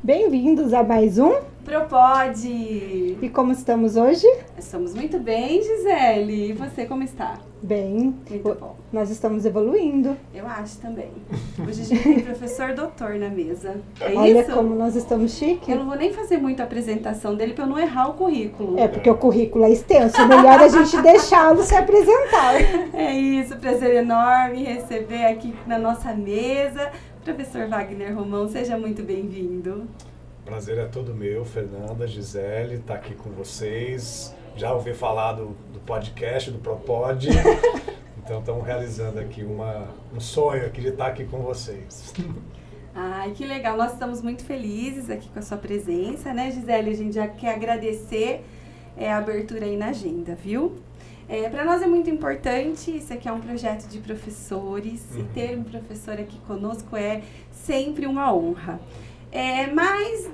Bem-vindos a mais um Propode! E como estamos hoje? Estamos muito bem, Gisele. E você, como está? Bem. Muito bom. Nós estamos evoluindo. Eu acho também. Hoje a gente tem professor doutor na mesa. É Olha isso? como nós estamos chique. Eu não vou nem fazer muito a apresentação dele para eu não errar o currículo. É, porque o currículo é extenso. É melhor a gente deixá-lo se apresentar. É isso, prazer enorme receber aqui na nossa mesa. Professor Wagner Romão, seja muito bem-vindo. Prazer é todo meu, Fernanda, Gisele, estar aqui com vocês. Já ouvi falar do podcast, do Propod. Então estamos realizando aqui um sonho aqui de estar aqui com vocês. Ai, que legal. Nós estamos muito felizes aqui com a sua presença, né, Gisele? A gente já quer agradecer a abertura aí na agenda, viu? Para nós é muito importante, isso aqui é um projeto de professores, e ter um professor aqui conosco é sempre uma honra. Mas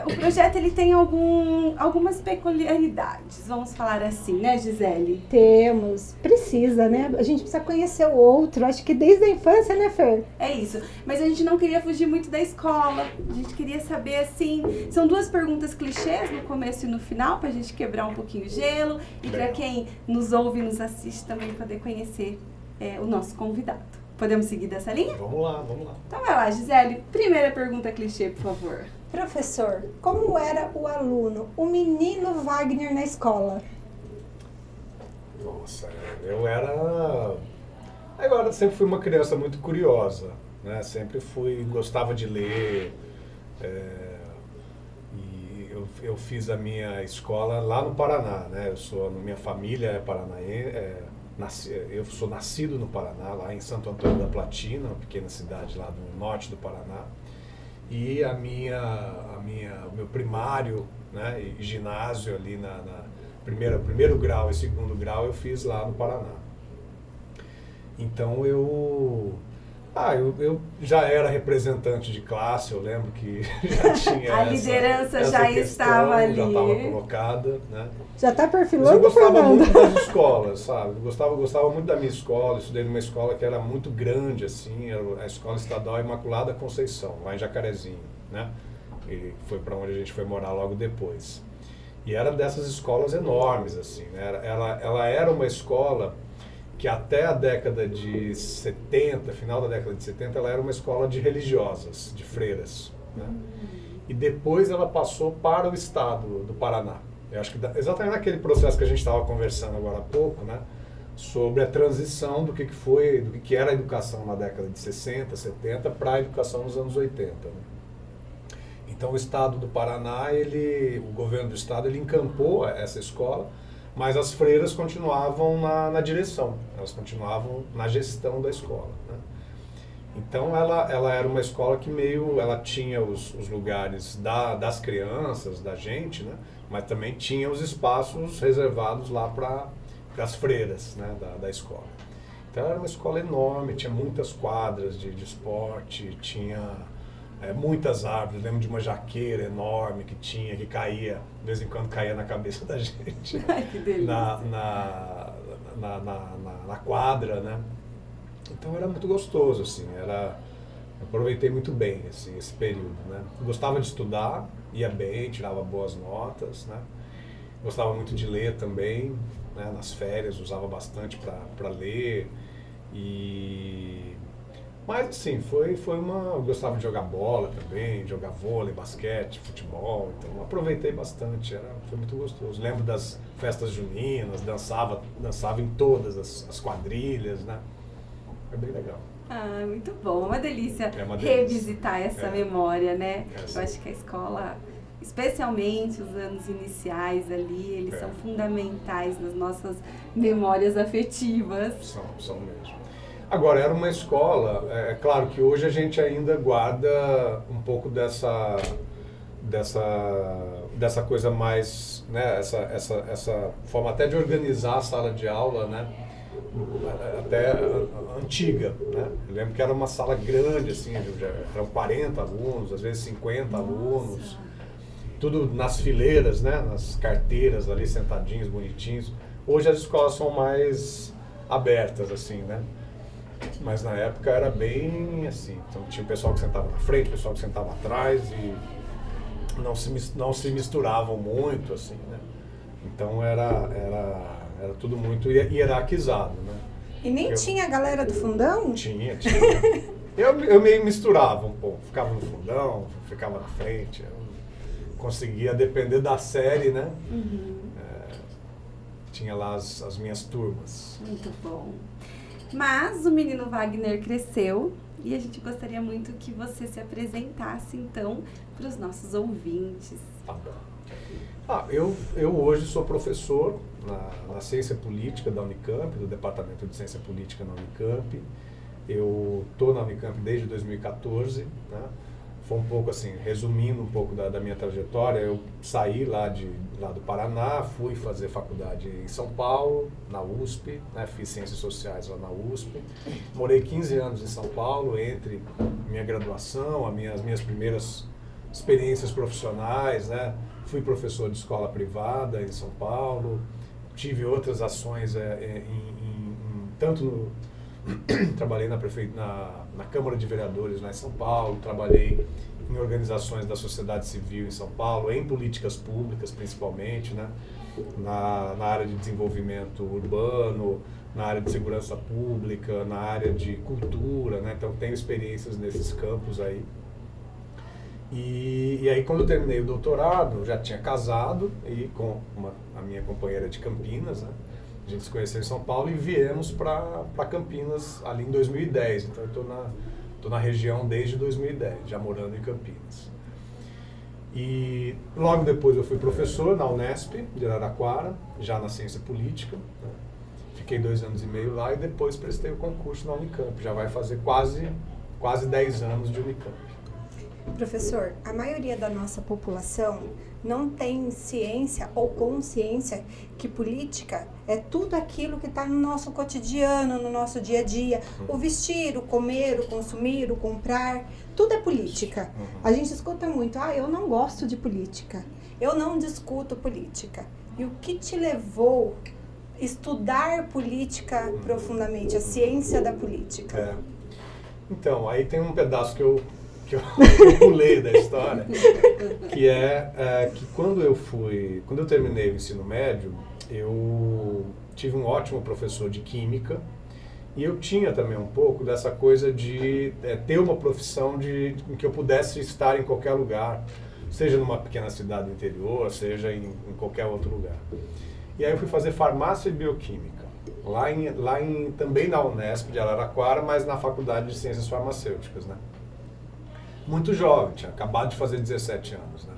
o projeto ele tem algumas peculiaridades, vamos falar assim, né, Gisele? Temos, precisa, né? A gente precisa conhecer o outro, acho que desde a infância, né, Fer? É isso, mas a gente não queria fugir muito da escola, a gente queria saber, assim, são duas perguntas clichês no começo e no final, pra gente quebrar um pouquinho o gelo, e para quem nos ouve e nos assiste também poder conhecer o nosso convidado. Podemos seguir dessa linha? Vamos lá. Então vai lá, Gisele, primeira pergunta clichê, por favor. Professor, como era o aluno, o menino Wagner na escola? Nossa, Agora, sempre fui uma criança muito curiosa, né? Gostava de ler. E eu fiz a minha escola lá no Paraná, né? Minha família é paranaense. Eu sou nascido no Paraná, lá em Santo Antônio da Platina, uma pequena cidade lá do norte do Paraná. E o meu primário, né, e ginásio ali primeiro grau e segundo grau eu fiz lá no Paraná. Então eu já era representante de classe, eu lembro que já tinha a liderança já estava ali. Já estava colocada, né? Já está Mas perfilando, eu gostava Fernanda? muito das escolas, sabe? Eu gostava muito da minha escola, estudei numa escola que era muito grande, assim, era a Escola Estadual Imaculada Conceição, lá em Jacarezinho, né? E foi para onde a gente foi morar logo depois. E era dessas escolas enormes, assim, né? Ela era uma escola que até a década de 70, final da década de 70, ela era uma escola de religiosas, de freiras, né? E depois ela passou para o estado do Paraná. Eu acho que exatamente naquele processo que a gente estava conversando agora há pouco, né? Sobre a transição do que era a educação na década de 60, 70 para a educação nos anos 80, né? Então o estado do Paraná, o governo do estado, ele encampou essa escola, mas as freiras continuavam na direção, elas continuavam na gestão da escola, né? Então ela era uma escola que ela tinha os lugares das crianças, da gente, né? Mas também tinha os espaços reservados lá para as freiras, né? da escola. Então era uma escola enorme, tinha muitas quadras de esporte, tinha muitas árvores. Eu lembro de uma jaqueira enorme que caía, de vez em quando caía na cabeça da gente. Ai, que delícia. Na quadra, né? Então era muito gostoso, assim, eu aproveitei muito bem esse período, né? Gostava de estudar, ia bem, tirava boas notas, né? Gostava muito de ler também, né? Nas férias usava bastante para ler. Mas assim, eu gostava de jogar bola também, jogar vôlei, basquete, futebol, então aproveitei bastante, foi muito gostoso. Lembro das festas juninas, dançava em todas as quadrilhas, né? Foi bem legal. Ah, muito bom, uma delícia, revisitar essa memória, né? Eu acho que a escola, especialmente os anos iniciais ali, eles são fundamentais nas nossas memórias afetivas. São mesmo. Agora, era uma escola, é claro que hoje a gente ainda guarda um pouco dessa coisa mais, né, essa forma até de organizar a sala de aula, né, até antiga, né? Eu lembro que era uma sala grande, assim, eram 40 alunos, às vezes 50 alunos, tudo nas fileiras, né, nas carteiras ali, sentadinhos, bonitinhos. Hoje as escolas são mais abertas, assim, né? Mas na época era bem assim, então tinha o pessoal que sentava na frente, o pessoal que sentava atrás e não se misturavam muito, assim, né? Então era tudo muito hierarquizado, né? E nem tinha a galera do fundão? Tinha. Eu meio misturava um pouco, ficava no fundão, ficava na frente, eu conseguia depender da série, né? Tinha lá as minhas turmas. Muito bom. Mas o menino Wagner cresceu e a gente gostaria muito que você se apresentasse, então, para os nossos ouvintes. Tá bom. Eu hoje sou professor na Ciência Política da Unicamp, do Departamento de Ciência Política na Unicamp. Eu estou na Unicamp desde 2014, né? Foi um pouco assim, resumindo um pouco da minha trajetória, eu saí lá do Paraná, fui fazer faculdade em São Paulo, na USP, né? Fiz Ciências Sociais lá na USP. Morei 15 anos em São Paulo, entre minha graduação, as minhas primeiras experiências profissionais, né? Fui professor de escola privada em São Paulo, tive outras ações trabalhei na Câmara de Vereadores lá em São Paulo, trabalhei em organizações da sociedade civil em São Paulo, em políticas públicas principalmente, né? Na área de desenvolvimento urbano, na área de segurança pública, na área de cultura, né? Então tenho experiências nesses campos aí. E aí quando eu terminei o doutorado, já tinha casado e com a minha companheira de Campinas, né? A gente se conheceu em São Paulo e viemos para Campinas ali em 2010. Então eu estou na região desde 2010, já morando em Campinas. E logo depois eu fui professor na Unesp de Araraquara, já na ciência política, né? Fiquei 2 anos e meio lá e depois prestei o concurso na Unicamp. Já vai fazer quase 10 anos de Unicamp. Professor, a maioria da nossa população não tem ciência ou consciência que política é tudo aquilo que está no nosso cotidiano, no nosso dia a dia. O vestir, o comer, o consumir, o comprar, tudo é política. A gente escuta muito, eu não gosto de política, eu não discuto política. E o que te levou a estudar política profundamente, a ciência da política? Então, aí tem um pedaço que eu pulei da história, que que quando eu terminei o ensino médio, eu tive um ótimo professor de química e eu tinha também um pouco dessa coisa de ter uma profissão em que eu pudesse estar em qualquer lugar, seja numa pequena cidade do interior, seja em qualquer outro lugar. E aí eu fui fazer farmácia e bioquímica, também na Unesp de Araraquara, mas na Faculdade de Ciências Farmacêuticas, né? Muito jovem, tinha acabado de fazer 17 anos, né?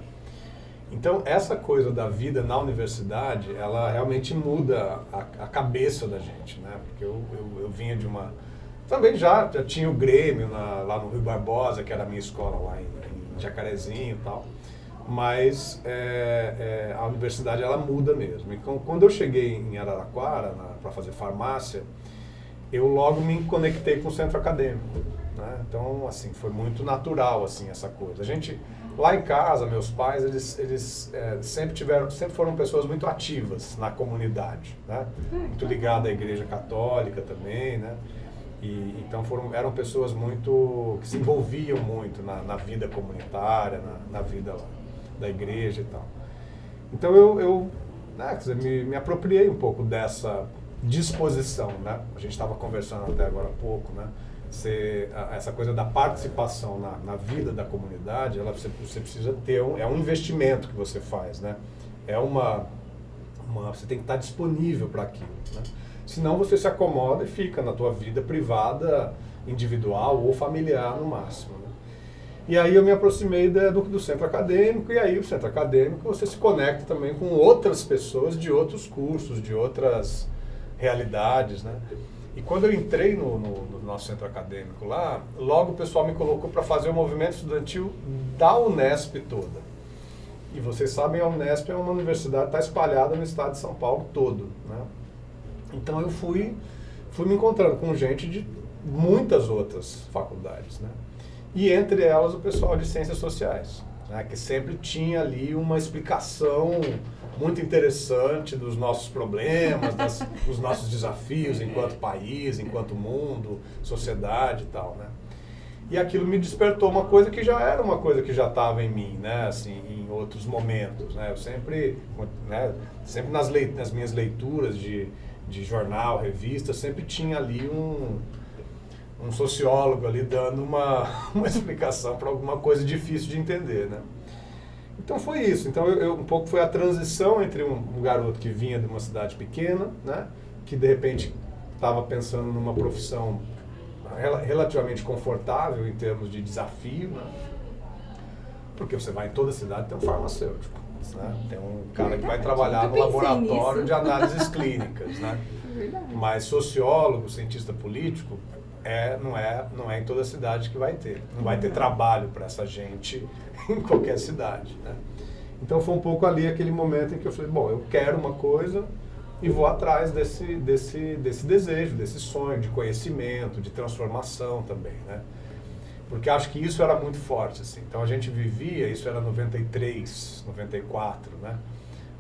Então, essa coisa da vida na universidade, ela realmente muda a cabeça da gente, né? Porque eu vinha de uma... Também já tinha o Grêmio lá no Rio Barbosa, que era a minha escola lá em Jacarezinho e tal. Mas a universidade, ela muda mesmo. Então, quando eu cheguei em Araraquara para fazer farmácia, eu logo me conectei com o centro acadêmico, né? Então, assim, foi muito natural, assim, essa coisa. A gente, lá em casa, meus pais, eles sempre foram pessoas muito ativas na comunidade, né? Muito ligadas à Igreja Católica também, né? E então eram pessoas que se envolviam muito na vida comunitária, na vida lá, da igreja e tal. Então eu quer dizer, me apropriei um pouco dessa disposição, né? A gente estava conversando até agora há pouco, né? Essa coisa da participação na vida da comunidade, você precisa ter um investimento que você faz, né? Você tem que estar disponível para aquilo, né? Senão você se acomoda e fica na tua vida privada, individual ou familiar no máximo, né? E aí eu me aproximei do centro acadêmico, e aí o centro acadêmico você se conecta também com outras pessoas de outros cursos, de outras realidades, né? E quando eu entrei no nosso centro acadêmico lá, logo o pessoal me colocou para fazer o movimento estudantil da Unesp toda. E vocês sabem, a Unesp é uma universidade que está espalhada no estado de São Paulo todo, né? Então eu fui me encontrando com gente de muitas outras faculdades, né? E entre elas o pessoal de Ciências Sociais, né? Que sempre tinha ali uma explicação muito interessante dos nossos problemas, dos nossos desafios enquanto país, enquanto mundo, sociedade e tal, né? E aquilo me despertou uma coisa que já era uma coisa que já estava em mim, né? Assim, em outros momentos, né? Eu sempre, né? Sempre nas minhas leituras de jornal, revista, sempre tinha ali um sociólogo ali dando uma explicação para alguma coisa difícil de entender, né? Então foi isso. Então um pouco foi a transição entre um garoto que vinha de uma cidade pequena, né? Que de repente estava pensando numa profissão relativamente confortável em termos de desafio, né? Porque você vai em toda cidade, tem um farmacêutico, né? Tem um cara que vai trabalhar no laboratório de análises clínicas, né? Mas sociólogo, cientista político, não é em toda cidade que vai ter. Não vai ter trabalho para essa gente em qualquer cidade, né? Então foi um pouco ali aquele momento em que eu falei, bom, eu quero uma coisa e vou atrás desse desejo, desse sonho de conhecimento, de transformação também, né? Porque acho que isso era muito forte, assim. Então a gente vivia, isso era 93, 94, né?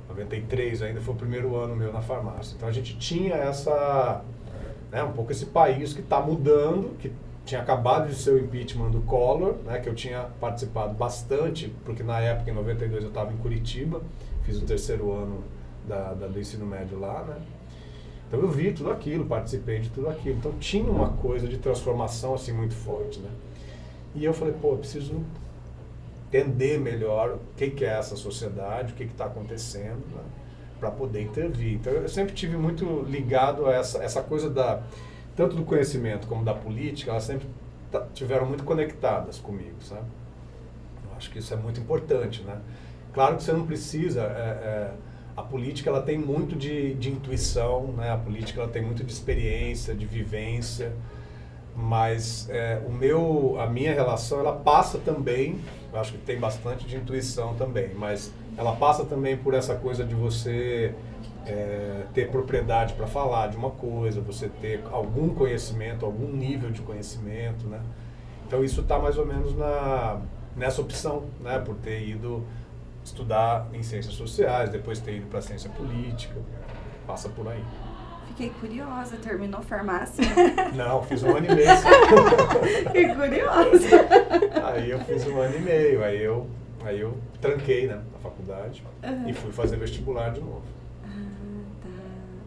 93 ainda foi o primeiro ano meu na farmácia. Então a gente tinha né, um pouco esse país que está mudando, que tinha acabado de ser o impeachment do Collor, né, que eu tinha participado bastante, porque na época, em 92, eu estava em Curitiba, fiz o terceiro ano do ensino médio lá, né? Então eu vi tudo aquilo, participei de tudo aquilo. Então tinha uma coisa de transformação assim muito forte, né? E eu falei, pô, eu preciso entender melhor o que é essa sociedade, o que está acontecendo, né, para poder intervir. Então eu sempre tive muito ligado a essa coisa tanto do conhecimento como da política, elas sempre tiveram muito conectadas comigo, sabe? Eu acho que isso é muito importante, né? Claro que você não precisa, a política ela tem muito de intuição, né? A política ela tem muito de experiência, de vivência, mas a minha relação ela passa também, eu acho que tem bastante de intuição também, mas ela passa também por essa coisa de você ter propriedade para falar de uma coisa, você ter algum conhecimento, algum nível de conhecimento, né? Então isso está mais ou menos nessa opção, né? Por ter ido estudar em ciências sociais, depois ter ido para a ciência política, passa por aí. Fiquei curiosa, terminou farmácia? Não, fiz 1 ano e meio. Fiquei curiosa. Aí eu fiz 1 ano e meio, aí eu tranquei, né, na faculdade e fui fazer vestibular de novo. Tá.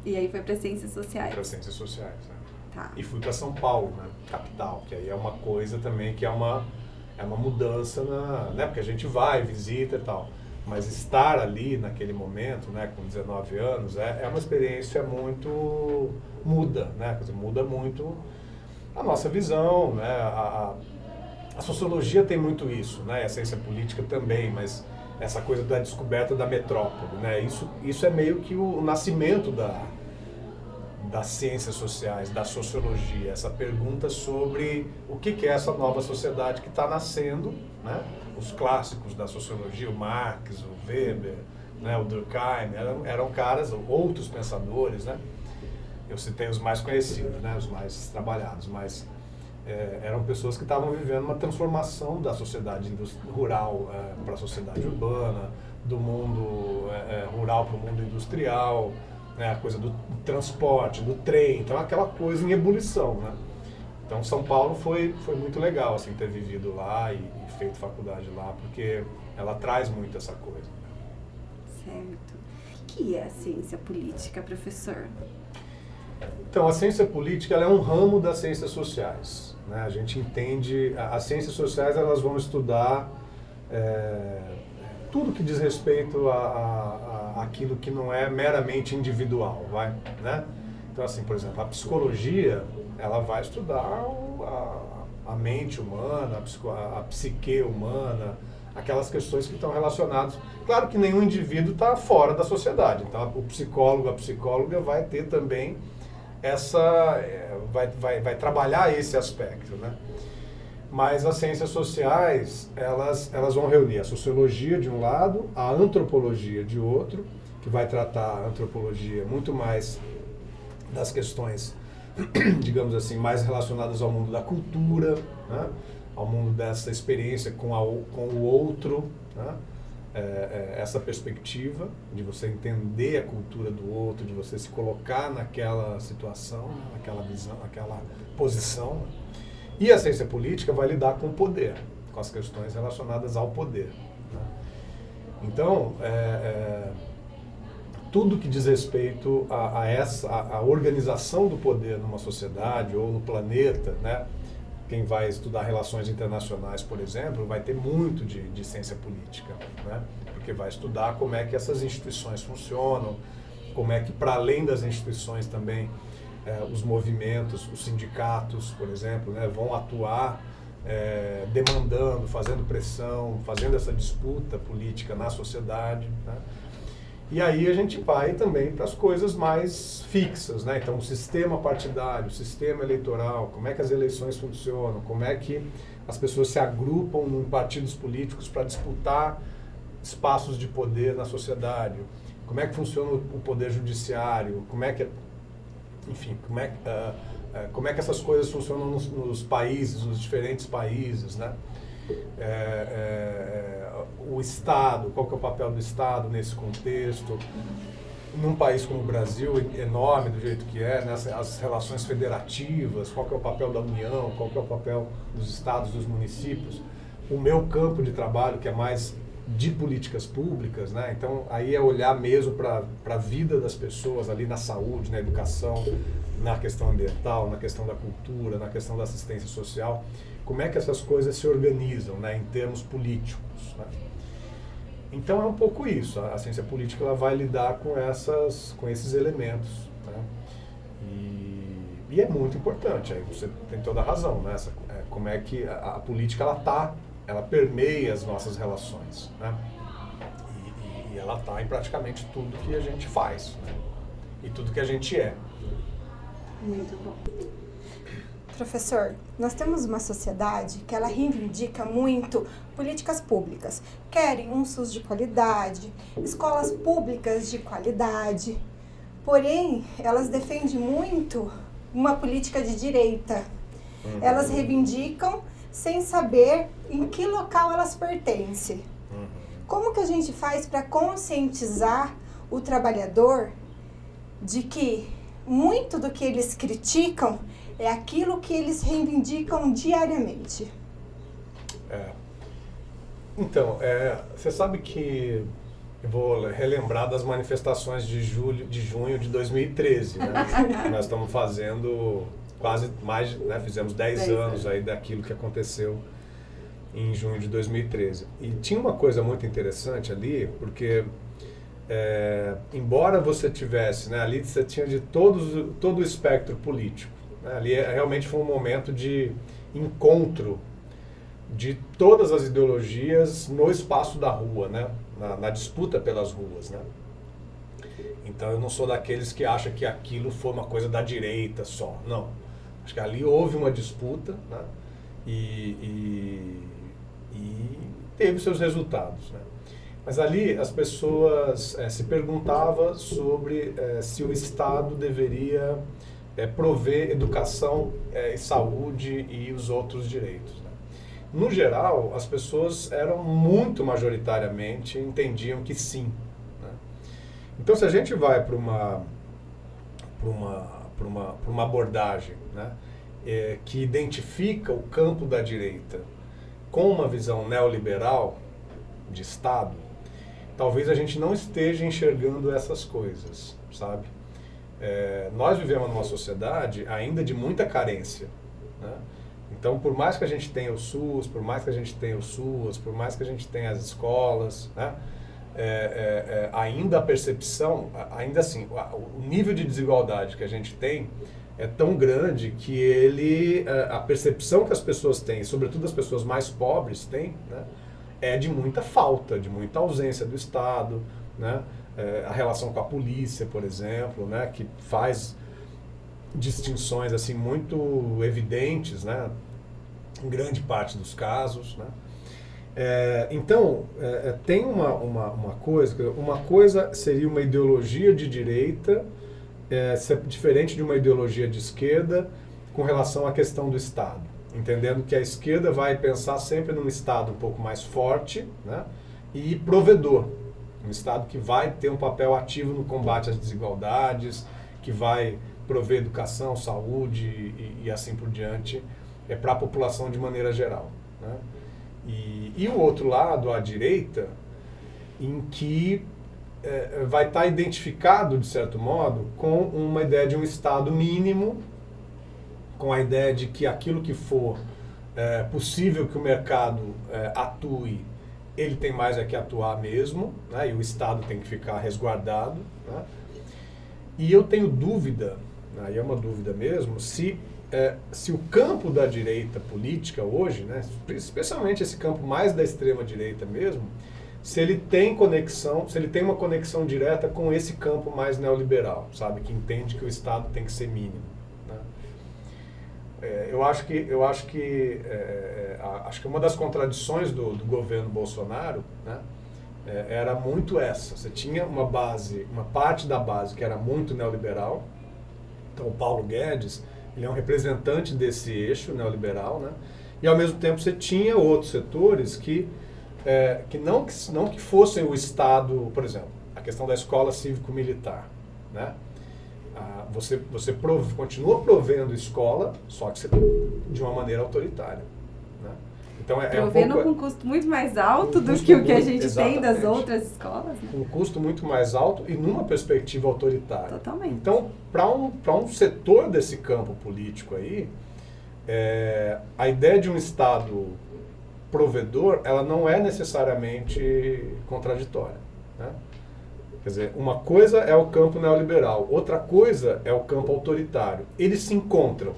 E aí foi para ciências sociais? Para ciências sociais, né? Tá. E fui para São Paulo, né, capital, que aí é uma coisa também que é uma mudança, né, porque a gente vai, visita e tal. Mas estar ali naquele momento, né, com 19 anos, é uma experiência muito muda, né? Quer dizer, muda muito a nossa visão, né? A sociologia tem muito isso, né? A ciência política também, mas essa coisa da descoberta da metrópole, né? Isso é meio que o nascimento das ciências sociais, da sociologia, essa pergunta sobre o que é essa nova sociedade que está nascendo, né? Os clássicos da sociologia, o Marx, o Weber, né? O Durkheim, eram caras, outros pensadores, né? Eu citei os mais conhecidos, né? Os mais trabalhados, mas eram pessoas que estavam vivendo uma transformação da sociedade rural para a sociedade urbana, do mundo rural para o mundo industrial, né, a coisa do transporte, do trem, então aquela coisa em ebulição, né? Então São Paulo foi muito legal assim, ter vivido lá e feito faculdade lá, porque ela traz muito essa coisa. Certo. O que é a ciência política, professor? Então, a ciência política ela é um ramo das ciências sociais, né? A gente entende, as ciências sociais elas vão estudar tudo que diz respeito àquilo que não é meramente individual, né? Então, assim, por exemplo, a psicologia, ela vai estudar a mente humana, a psique humana, aquelas questões que estão relacionadas. Claro que nenhum indivíduo está fora da sociedade, então o psicólogo, a psicóloga vai ter também vai trabalhar esse aspecto, né? Mas as ciências sociais, elas vão reunir a sociologia de um lado, a antropologia de outro, que vai tratar a antropologia muito mais das questões, digamos assim, mais relacionadas ao mundo da cultura, né? Ao mundo dessa experiência com o outro, né? Essa perspectiva de você entender a cultura do outro, de você se colocar naquela situação, naquela visão, naquela posição. E a ciência política vai lidar com o poder, com as questões relacionadas ao poder, né? Então, tudo que diz respeito a organização do poder numa sociedade ou no planeta, né? Quem vai estudar relações internacionais, por exemplo, vai ter muito de ciência política, né? Porque vai estudar como é que essas instituições funcionam, como é que, para além das instituições também, os movimentos, os sindicatos, por exemplo, né, vão atuar demandando, fazendo pressão, fazendo essa disputa política na sociedade, né? E aí a gente vai também para as coisas mais fixas, né? Então, o sistema partidário, o sistema eleitoral, como é que as eleições funcionam, como é que as pessoas se agrupam em partidos políticos para disputar espaços de poder na sociedade, como é que funciona o poder judiciário, como é que, enfim, como é que essas coisas funcionam nos países, nos diferentes países, né? O Estado, qual que é o papel do Estado nesse contexto, num país como o Brasil, enorme do jeito que é, né? As relações federativas, qual que é o papel da União, qual que é o papel dos estados, dos municípios, o meu campo de trabalho, que é mais de políticas públicas, né? Então, aí é olhar mesmo para a vida das pessoas ali na saúde, na educação, na questão ambiental, na questão da cultura, na questão da assistência social, como é que essas coisas se organizam, né, em termos políticos, né? Então é um pouco isso, a ciência política ela vai lidar com esses elementos, né? E é muito importante, aí você tem toda a razão, né? Como é que a política ela permeia as nossas relações, né? E ela está em praticamente tudo que a gente faz, né? E tudo que a gente é. Muito bom. Professor, nós temos uma sociedade que ela reivindica muito políticas públicas. Querem um SUS de qualidade, escolas públicas de qualidade. Porém, elas defendem muito uma política de direita. Elas reivindicam sem saber em que local elas pertencem. Como que a gente faz para conscientizar o trabalhador de que muito do que eles criticam é aquilo que eles reivindicam diariamente? Então, você sabe que eu vou relembrar das manifestações de junho de 2013, né? Nós estamos fazendo quase mais, né? Fizemos 10 anos aí daquilo que aconteceu em junho de 2013. E tinha uma coisa muito interessante ali, porque embora você tivesse, né, ali você tinha de todo o espectro político, né? Ali realmente foi um momento de encontro de todas as ideologias no espaço da rua, né? Na disputa pelas ruas, né? Então eu não sou daqueles que acham que aquilo foi uma coisa da direita só, não. Acho que ali houve uma disputa, né? E teve seus resultados, né? Mas ali as pessoas se perguntavam sobre se o Estado deveria prover educação e saúde e os outros direitos, né? No geral, as pessoas muito majoritariamente entendiam que sim, né? Então, se a gente vai para uma abordagem, né, que identifica o campo da direita com uma visão neoliberal de Estado, talvez a gente não esteja enxergando essas coisas, sabe? Nós vivemos numa sociedade ainda de muita carência, né? Então, por mais que a gente tenha o SUS, por mais que a gente tenha o SUAS, por mais que a gente tenha as escolas, né, ainda a percepção, ainda assim, o nível de desigualdade que a gente tem é tão grande que a percepção que as pessoas têm, sobretudo as pessoas mais pobres têm, né, é de muita falta, de muita ausência do Estado, né? A relação com a polícia, por exemplo, né, que faz distinções assim muito evidentes, né, em grande parte dos casos, né? Então, tem uma coisa seria uma ideologia de direita diferente de uma ideologia de esquerda com relação à questão do Estado, entendendo que a esquerda vai pensar sempre num Estado um pouco mais forte, né, e provedor, um Estado que vai ter um papel ativo no combate às desigualdades, que vai prover educação, saúde e assim por diante é para a população de maneira geral, né? E o outro lado, a direita, em que vai estar identificado, de certo modo, com uma ideia de um Estado mínimo, com a ideia de que aquilo que for possível que o mercado atue, ele tem mais que atuar mesmo, né? E o Estado tem que ficar resguardado, né? E eu tenho dúvida, aí é uma dúvida mesmo, se o campo da direita política hoje, né, especialmente esse campo mais da extrema direita mesmo, se ele tem uma conexão direta com esse campo mais neoliberal, sabe, que entende que o Estado tem que ser mínimo, né? Acho que uma das contradições do governo Bolsonaro, né, era muito essa. Você tinha uma parte da base que era muito neoliberal. Então o Paulo Guedes, ele é um representante desse eixo neoliberal, né? E ao mesmo tempo você tinha outros setores que não que fossem o Estado, por exemplo, a questão da escola cívico-militar, né? Você continua provendo escola, só que de uma maneira autoritária, né? Então provendo com um custo muito mais alto do que o que a gente tem das outras escolas, né? Com um custo muito mais alto e numa perspectiva autoritária. Totalmente. Então, para um setor desse campo político aí, a ideia de um Estado provedor, ela não é necessariamente contraditória, né? Quer dizer, uma coisa é o campo neoliberal, outra coisa é o campo autoritário. Eles se encontram,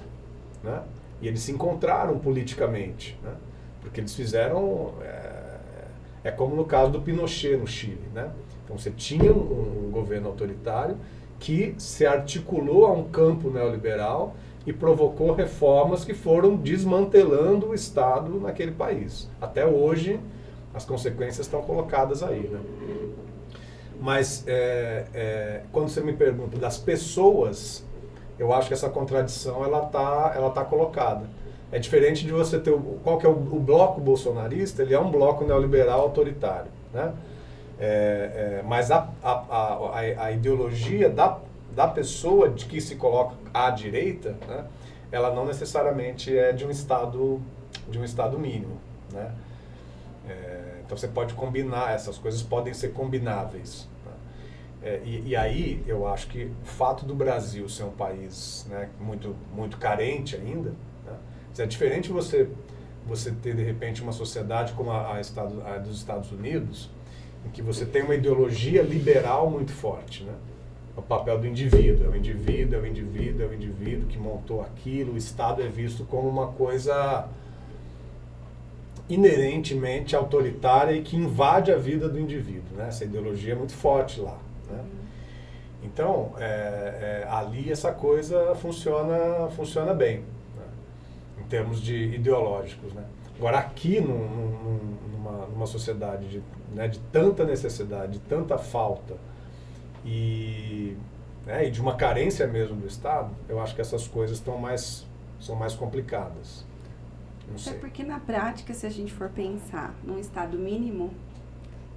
né? E eles se encontraram politicamente, né? Porque eles fizeram... É como no caso do Pinochet no Chile, né? Então você tinha um governo autoritário que se articulou a um campo neoliberal e provocou reformas que foram desmantelando o Estado naquele país. Até hoje, as consequências estão colocadas aí, né? Mas quando você me pergunta das pessoas, eu acho que essa contradição ela tá colocada. É diferente de você ter qual que é o bloco bolsonarista. Ele é um bloco neoliberal autoritário, né? Mas a ideologia da pessoa de que se coloca à direita, né, ela não necessariamente é de um estado mínimo, né? Então você pode combinar, essas coisas podem ser combináveis, né? E aí eu acho que o fato do Brasil ser um país, né, muito, muito carente ainda, né, é diferente você ter de repente uma sociedade como a dos Estados Unidos, em que você tem uma ideologia liberal muito forte, né? O papel do indivíduo, é o indivíduo que montou aquilo. O Estado é visto como uma coisa inerentemente autoritária e que invade a vida do indivíduo, né? Essa ideologia é muito forte lá, né? Então, ali essa coisa funciona bem, né, em termos de ideológicos, né? Agora, aqui, numa sociedade de tanta necessidade, de tanta falta e de uma carência mesmo do Estado, eu acho que essas coisas são mais complicadas. Não sei. Até porque, na prática, se a gente for pensar num Estado mínimo,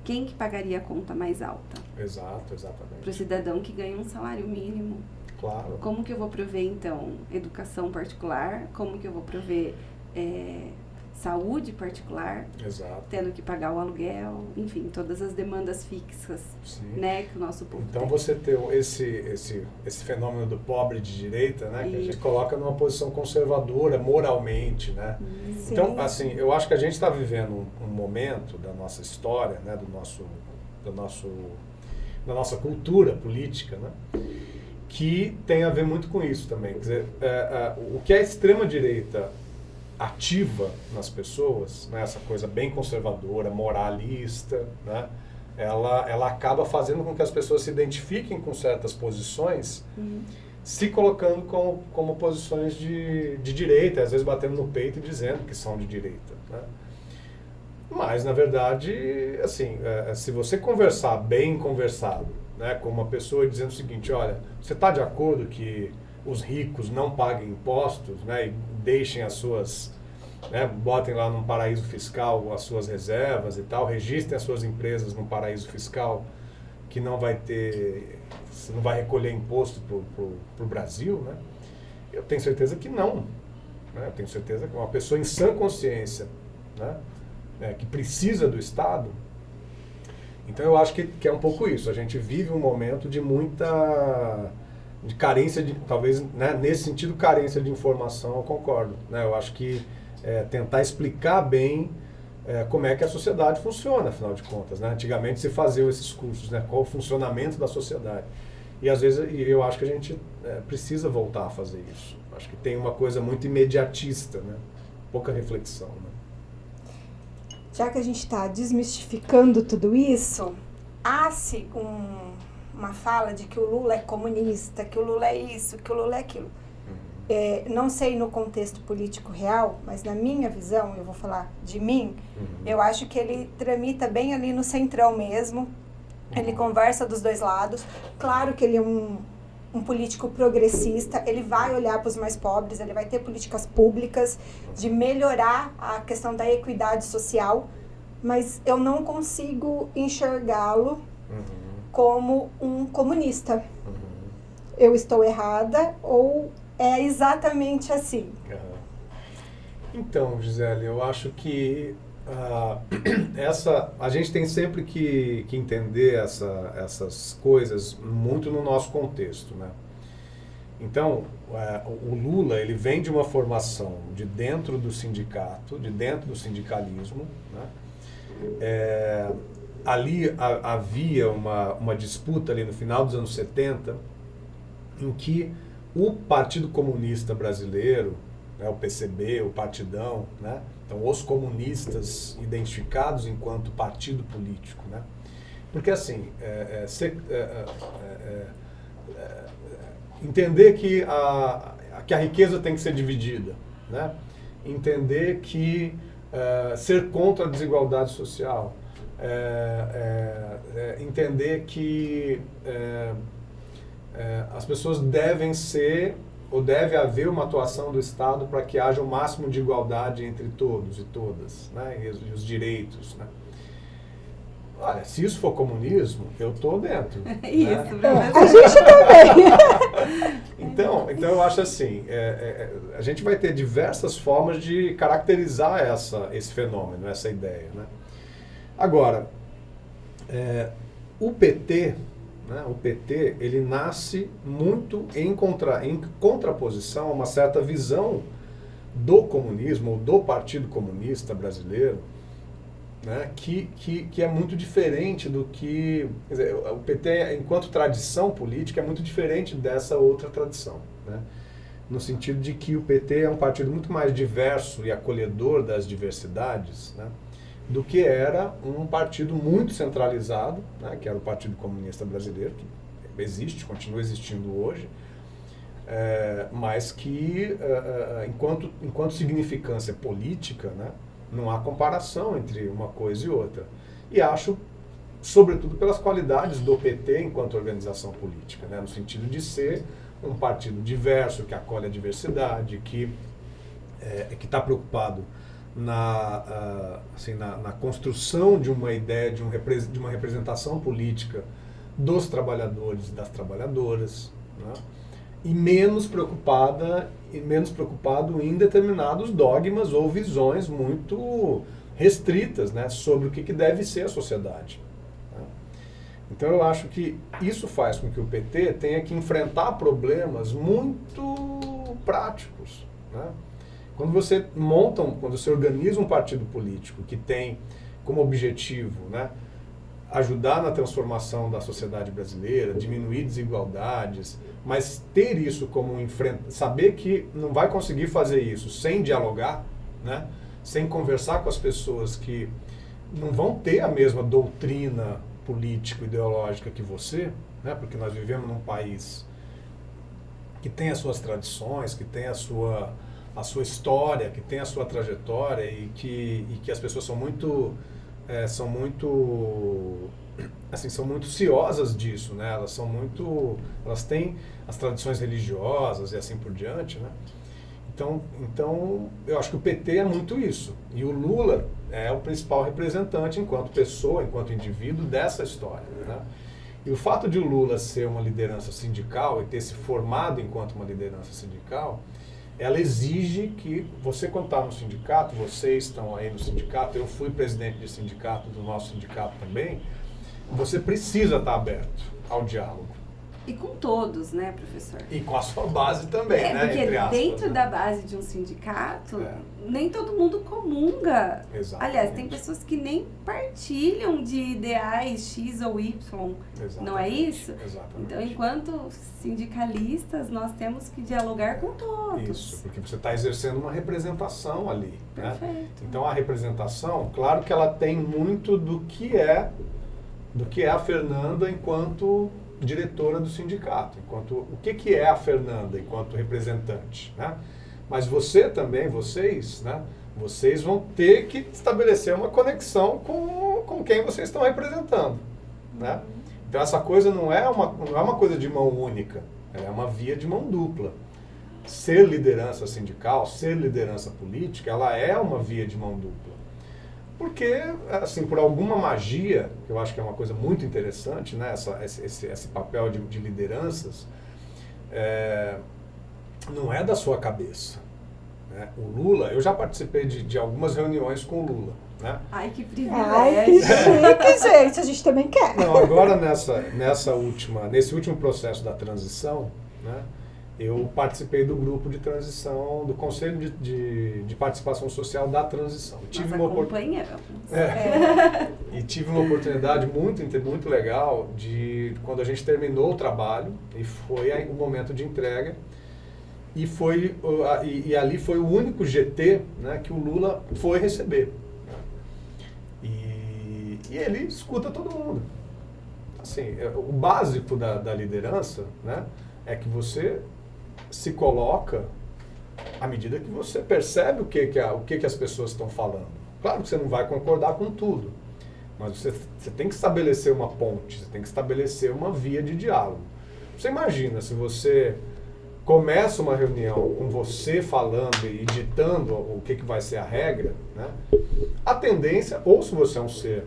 quem que pagaria a conta mais alta? Exato, exatamente. Para o cidadão que ganha um salário mínimo. Claro. Como que eu vou prover, então, educação particular? Como que eu vou prover saúde particular? Exato. Tendo que pagar o aluguel, enfim, todas as demandas fixas, né, que o nosso povo então tem. Você ter esse fenômeno do pobre de direita, né, que a gente coloca numa posição conservadora moralmente, né? Sim. Então, assim, eu acho que a gente está vivendo um momento da nossa história, né, da nossa cultura política, né, que tem a ver muito com isso também. Quer dizer, o que a extrema-direita ativa nas pessoas, né, essa coisa bem conservadora, moralista, né, ela acaba fazendo com que as pessoas se identifiquem com certas posições, se colocando como posições de direita, às vezes batendo no peito e dizendo que são de direita, né? Mas, na verdade, assim, se você conversar bem conversado, né, com uma pessoa dizendo o seguinte: olha, você está de acordo que os ricos não paguem impostos, né, e deixem as suas, né, botem lá num paraíso fiscal as suas reservas e tal, registrem as suas empresas num paraíso fiscal que não vai recolher imposto pro Brasil, né? Eu tenho certeza que não, né? Eu tenho certeza que uma pessoa em sã consciência, né? Que precisa do Estado. Então eu acho que é um pouco isso. A gente vive um momento de de carência de, talvez, né, nesse sentido, carência de informação, eu concordo, né? Eu acho que tentar explicar bem como é que a sociedade funciona, afinal de contas, né? Antigamente se faziam esses cursos, né? Qual o funcionamento da sociedade. E às vezes eu acho que a gente precisa voltar a fazer isso. Acho que tem uma coisa muito imediatista, né? Pouca reflexão, né? Já que a gente está desmistificando tudo isso, há-se uma fala de que o Lula é comunista, que o Lula é isso, que o Lula é aquilo. Não sei no contexto político real, mas na minha visão, eu vou falar de mim, eu acho que ele tramita bem ali no centrão mesmo, ele conversa dos dois lados. Claro que ele é um político progressista, ele vai olhar para os mais pobres, ele vai ter políticas públicas de melhorar a questão da equidade social, mas eu não consigo enxergá-lo como um comunista. Eu estou errada ou é exatamente assim? Então, Gisele, eu acho que a gente tem sempre que entender essas coisas muito no nosso contexto, né? Então, o Lula, ele vem de uma formação de dentro do sindicato, de dentro do sindicalismo, né? Ali havia uma disputa ali no final dos anos 70, em que o Partido Comunista Brasileiro, né, o PCB, o Partidão, né? Então, os comunistas identificados enquanto partido político, né? Porque, assim, entender que a riqueza tem que ser dividida, né? Entender que ser contra a desigualdade social, entender que as pessoas devem ser, ou deve haver uma atuação do Estado para que haja o máximo de igualdade entre todos e todas, né? E os direitos, né? Olha, se isso for comunismo, eu estou dentro. Isso, né? A gente também. Então eu acho assim, a gente vai ter diversas formas de caracterizar esse fenômeno, essa ideia, né? Agora, o PT, né, ele nasce muito em contraposição a uma certa visão do comunismo, ou do Partido Comunista Brasileiro, né, que é muito diferente do que... Quer dizer, o PT, enquanto tradição política, é muito diferente dessa outra tradição, né? No sentido de que o PT é um partido muito mais diverso e acolhedor das diversidades, né, do que era um partido muito centralizado, né, que era o Partido Comunista Brasileiro, que existe, continua existindo hoje, mas que, enquanto significância política, né, não há comparação entre uma coisa e outra. E acho, sobretudo, pelas qualidades do PT enquanto organização política, né, no sentido de ser um partido diverso, que acolhe a diversidade, que está preocupado na construção de uma ideia, de uma representação política dos trabalhadores e das trabalhadoras, né? E menos preocupado em determinados dogmas ou visões muito restritas, né, sobre o que deve ser a sociedade, né? Então eu acho que isso faz com que o PT tenha que enfrentar problemas muito práticos, né? Quando você organiza um partido político que tem como objetivo, né, ajudar na transformação da sociedade brasileira, diminuir desigualdades, mas ter isso como saber que não vai conseguir fazer isso sem dialogar, né, sem conversar com as pessoas que não vão ter a mesma doutrina político-ideológica que você, né, porque nós vivemos num país que tem as suas tradições, que tem a sua história, que tem a sua trajetória e que as pessoas são muito ciosas disso, né? Elas têm as tradições religiosas e assim por diante, né? Então eu acho que o PT é muito isso. E o Lula é o principal representante enquanto pessoa, enquanto indivíduo dessa história, né? E o fato de o Lula ser uma liderança sindical e ter se formado enquanto uma liderança sindical ela exige que você, quando está no sindicato, vocês estão aí no sindicato, eu fui presidente de sindicato, do nosso sindicato também, você precisa estar aberto ao diálogo. E com todos, né, professor? E com a sua base também, né? Porque entre aspas, dentro né? da base de um sindicato, nem todo mundo comunga. Exatamente. Aliás, tem pessoas que nem partilham de ideais X ou Y. Exatamente. Não é isso? Exatamente. Então, enquanto sindicalistas, nós temos que dialogar com todos. Isso, porque você está exercendo uma representação ali. Perfeito. Né? Então, a representação, claro que ela tem muito do que é a Fernanda enquanto diretora do sindicato, o que é a Fernanda enquanto representante, né? Mas você também, vocês, né? Vocês vão ter que estabelecer uma conexão com quem vocês estão representando, né? Então essa coisa não é uma coisa de mão única, é uma via de mão dupla. Ser liderança sindical, ser liderança política, ela é uma via de mão dupla. Porque, assim, por alguma magia, que eu acho que é uma coisa muito interessante, né, esse papel de lideranças, não é da sua cabeça. Né? O Lula, eu já participei de algumas reuniões com o Lula. Né? Ai, que privilégio! Ai, que chique, gente, a gente também quer. Não, agora nesse último processo da transição, né, eu participei do grupo de transição, do Conselho de Participação Social da Transição. E tive uma oportunidade muito legal de quando a gente terminou o trabalho e foi o momento de entrega e ali foi o único GT, né, que o Lula foi receber. E ele escuta todo mundo. Assim, o básico da liderança, né, é que você se coloca à medida que você percebe o que as pessoas estão falando. Claro que você não vai concordar com tudo, mas você tem que estabelecer uma ponte, você tem que estabelecer uma via de diálogo. Você imagina se você começa uma reunião com você falando e ditando o que vai ser a regra, né? A tendência, ou se você é um ser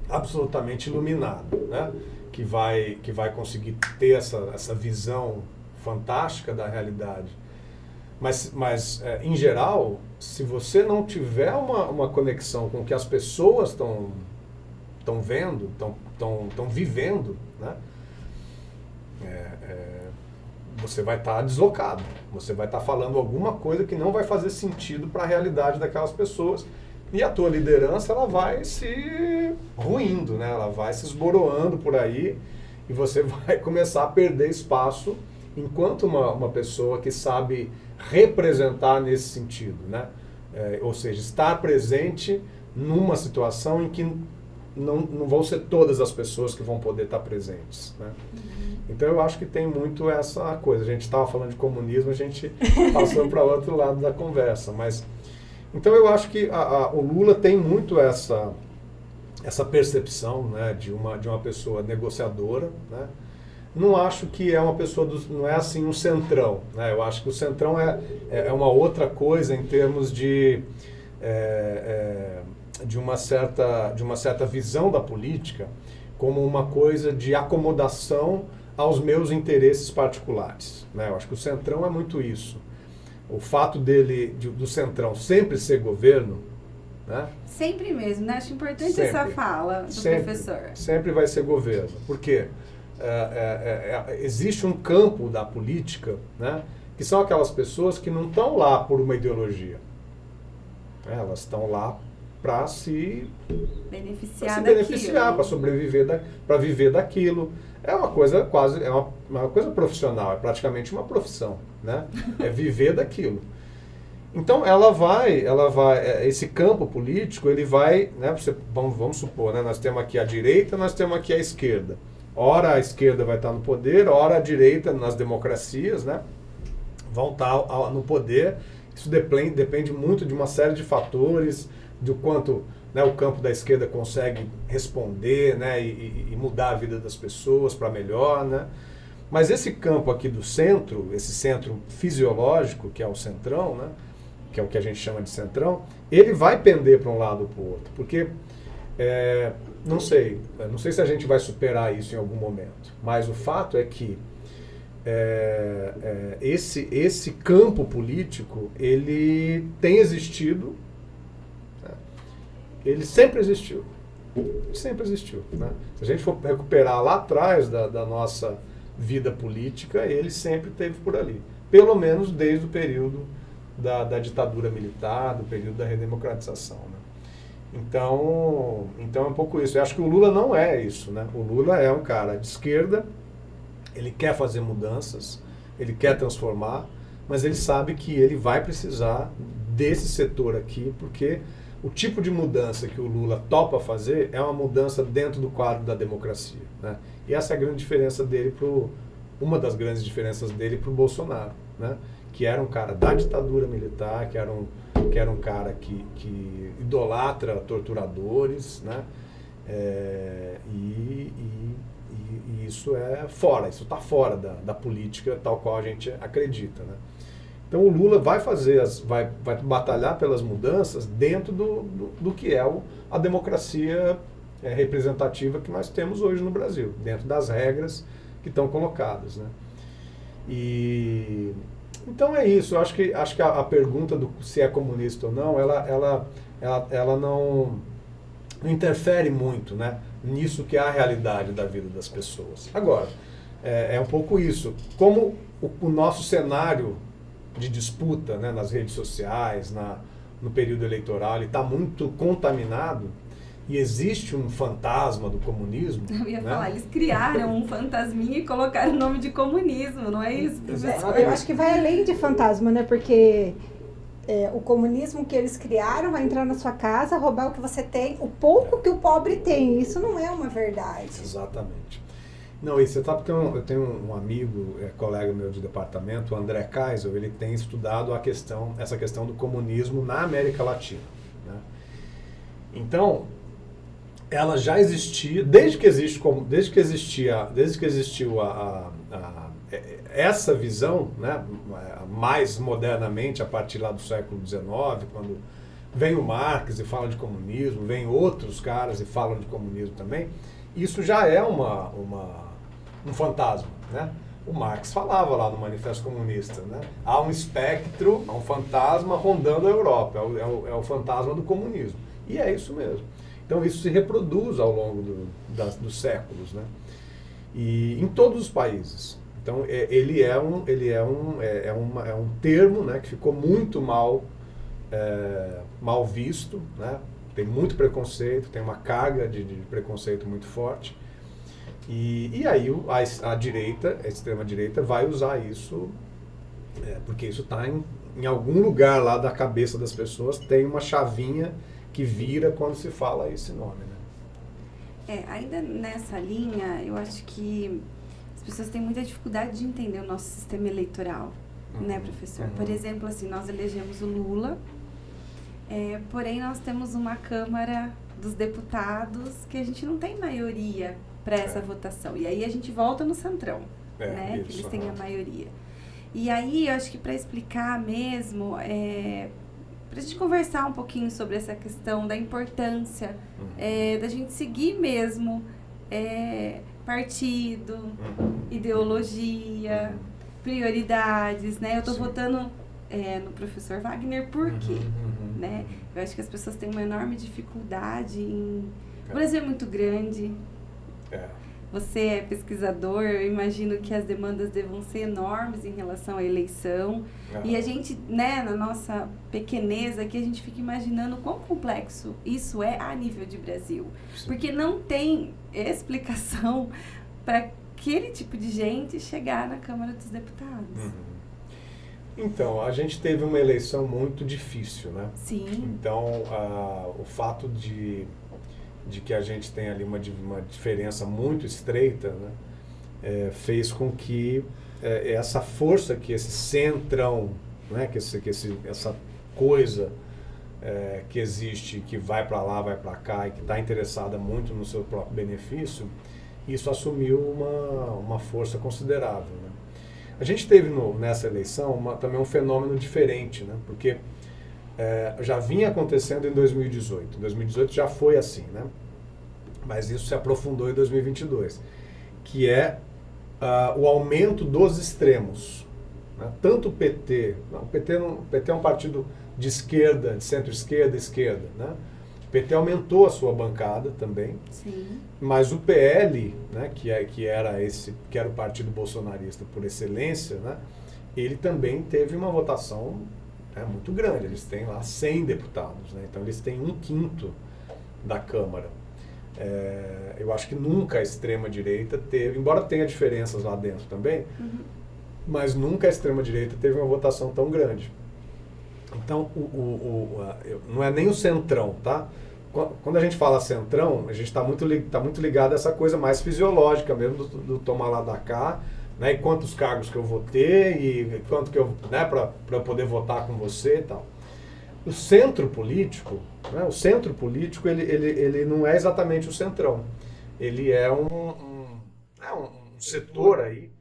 absolutamente iluminado, né? que vai conseguir ter essa visão fantástica da realidade. Mas em geral, se você não tiver uma conexão com o que as pessoas estão vendo, estão vivendo, né? Você vai estar deslocado. Você vai estar falando alguma coisa que não vai fazer sentido para a realidade daquelas pessoas. E a tua liderança, ela vai se ruindo, né? Ela vai se esboroando por aí e você vai começar a perder espaço enquanto uma pessoa que sabe representar nesse sentido, né? Ou seja, estar presente numa situação em que não vão ser todas as pessoas que vão poder estar presentes, né? Então eu acho que tem muito essa coisa. A gente estava falando de comunismo, a gente passou para outro lado da conversa, mas então eu acho que o Lula tem muito essa percepção, né, de uma pessoa negociadora, né? Não acho que é uma pessoa, não é assim um centrão, né? Eu acho que o centrão é uma outra coisa em termos de uma certa visão da política como uma coisa de acomodação aos meus interesses particulares, né? Eu acho que o centrão é muito isso. O fato do centrão sempre ser governo, né? Sempre mesmo, né? Acho importante sempre, essa fala do professor. Sempre vai ser governo. Por quê? Existe um campo da política, né, que são aquelas pessoas que não estão lá por uma ideologia. Elas estão lá para se beneficiar, para sobreviver, para viver daquilo. É uma coisa uma coisa profissional, é praticamente uma profissão, né? É viver daquilo. Então ela vai, esse campo político, ele vai, né, vamos supor, né, nós temos aqui a direita, nós temos aqui a esquerda. Ora a esquerda vai estar no poder, ora a direita, nas democracias, né, vão estar no poder. Isso depende muito de uma série de fatores, do quanto, né, o campo da esquerda consegue responder, né, e mudar a vida das pessoas para melhor, né? Mas esse campo aqui do centro, esse centro fisiológico, que é o centrão, né, que é o que a gente chama de centrão, ele vai pender para um lado ou para o outro, porque não sei se a gente vai superar isso em algum momento, mas o fato é que esse campo político, ele tem existido, né? Ele sempre existiu. Sempre existiu. Né? Se a gente for recuperar lá atrás da nossa vida política, ele sempre esteve por ali. Pelo menos desde o período da ditadura militar, do período da redemocratização. Né? Então é um pouco isso. Eu acho que o Lula não é isso. Né? O Lula é um cara de esquerda, ele quer fazer mudanças, ele quer transformar, mas ele sabe que ele vai precisar desse setor aqui, porque o tipo de mudança que o Lula topa fazer é uma mudança dentro do quadro da democracia. Né? E essa é a grande diferença dele uma das grandes diferenças dele para o Bolsonaro, né? Que era um cara da ditadura militar, que era um cara que idolatra torturadores, né? E isso isso está fora da política tal qual a gente acredita, né? Então o Lula vai batalhar pelas mudanças dentro do que é a democracia representativa que nós temos hoje no Brasil, dentro das regras que estão colocadas, né? Então é isso. Eu acho que a pergunta do se é comunista ou não, ela não interfere muito, né, nisso que é a realidade da vida das pessoas. Agora, é um pouco isso. Como o nosso cenário de disputa, né, nas redes sociais, no período eleitoral, ele está muito contaminado e existe um fantasma do comunismo. Eu ia né? falar, eles criaram um fantasminha e colocaram o nome de comunismo, não é isso, professor? Eu acho que vai além de fantasma, né? Porque o comunismo que eles criaram vai entrar na sua casa, roubar o que você tem, o pouco que o pobre tem. Isso não é uma verdade. Exatamente. Não, e você sabe que eu tenho um amigo, colega meu de departamento, o André Kaiser, ele tem estudado essa questão do comunismo na América Latina. Né? Então, ela já existia, desde que existiu essa visão, né, mais modernamente, a partir lá do século XIX, quando vem o Marx e fala de comunismo, vem outros caras e falam de comunismo também, isso já é um fantasma, né? O Marx falava lá no Manifesto Comunista, né? Há um espectro, há um fantasma rondando a Europa, é o fantasma do comunismo. E é isso mesmo. Então isso se reproduz ao longo dos séculos, né? E em todos os países. Então ele é um termo, né, que ficou muito mal visto, né? Tem muito preconceito, tem uma carga de preconceito muito forte. E aí a direita, a extrema-direita, vai usar isso, porque isso está em algum lugar lá da cabeça das pessoas, tem uma chavinha que vira quando se fala esse nome, né? Ainda nessa linha, eu acho que as pessoas têm muita dificuldade de entender o nosso sistema eleitoral, né, professor? Por exemplo, assim, nós elegemos o Lula, porém nós temos uma Câmara dos Deputados que a gente não tem maioria para essa votação. E aí a gente volta no Centrão, né? Isso, que eles têm a maioria. E aí, eu acho que para explicar mesmo, para a gente conversar um pouquinho sobre essa questão da importância da gente seguir mesmo partido, ideologia, prioridades, né? Eu estou votando no professor Wagner por quê? Né? Eu acho que as pessoas têm uma enorme dificuldade em... O Brasil é muito grande. Você é pesquisador, eu imagino que as demandas devam ser enormes em relação à eleição. E a gente, né, na nossa pequeneza aqui, a gente fica imaginando quão complexo isso é a nível de Brasil. Sim. Porque não tem explicação para aquele tipo de gente chegar na Câmara dos Deputados. Então, a gente teve uma eleição muito difícil, né? Sim. Então, o fato de que a gente tem ali uma diferença muito estreita, né, fez com que essa força, que esse centrão, né, que essa coisa que existe, que vai para lá, vai para cá e que está interessada muito no seu próprio benefício, isso assumiu uma força considerável, né? A gente teve nessa eleição também um fenômeno diferente, né, porque já vinha acontecendo em 2018. Em 2018 já foi assim, né? Mas isso se aprofundou em 2022, que é o aumento dos extremos. Né? Tanto o PT, o PT é um partido de esquerda, de centro-esquerda, esquerda. Né? O PT aumentou a sua bancada também, Sim. mas o PL, né, que era o partido bolsonarista por excelência, né, ele também teve uma votação muito grande. Eles têm lá 100 deputados, né? Então eles têm 1/5 da Câmara. Eu acho que nunca a extrema-direita teve, embora tenha diferenças lá dentro também, mas nunca a extrema-direita teve uma votação tão grande. Então, não é nem o centrão, tá? Quando a gente fala centrão, a gente está muito ligado a essa coisa mais fisiológica mesmo do tomar lá da cá, né? E quantos cargos que eu vou ter e quanto que eu, né, para eu poder votar com você e tal. O centro político, né, ele não é exatamente o centrão. Ele é um setor aí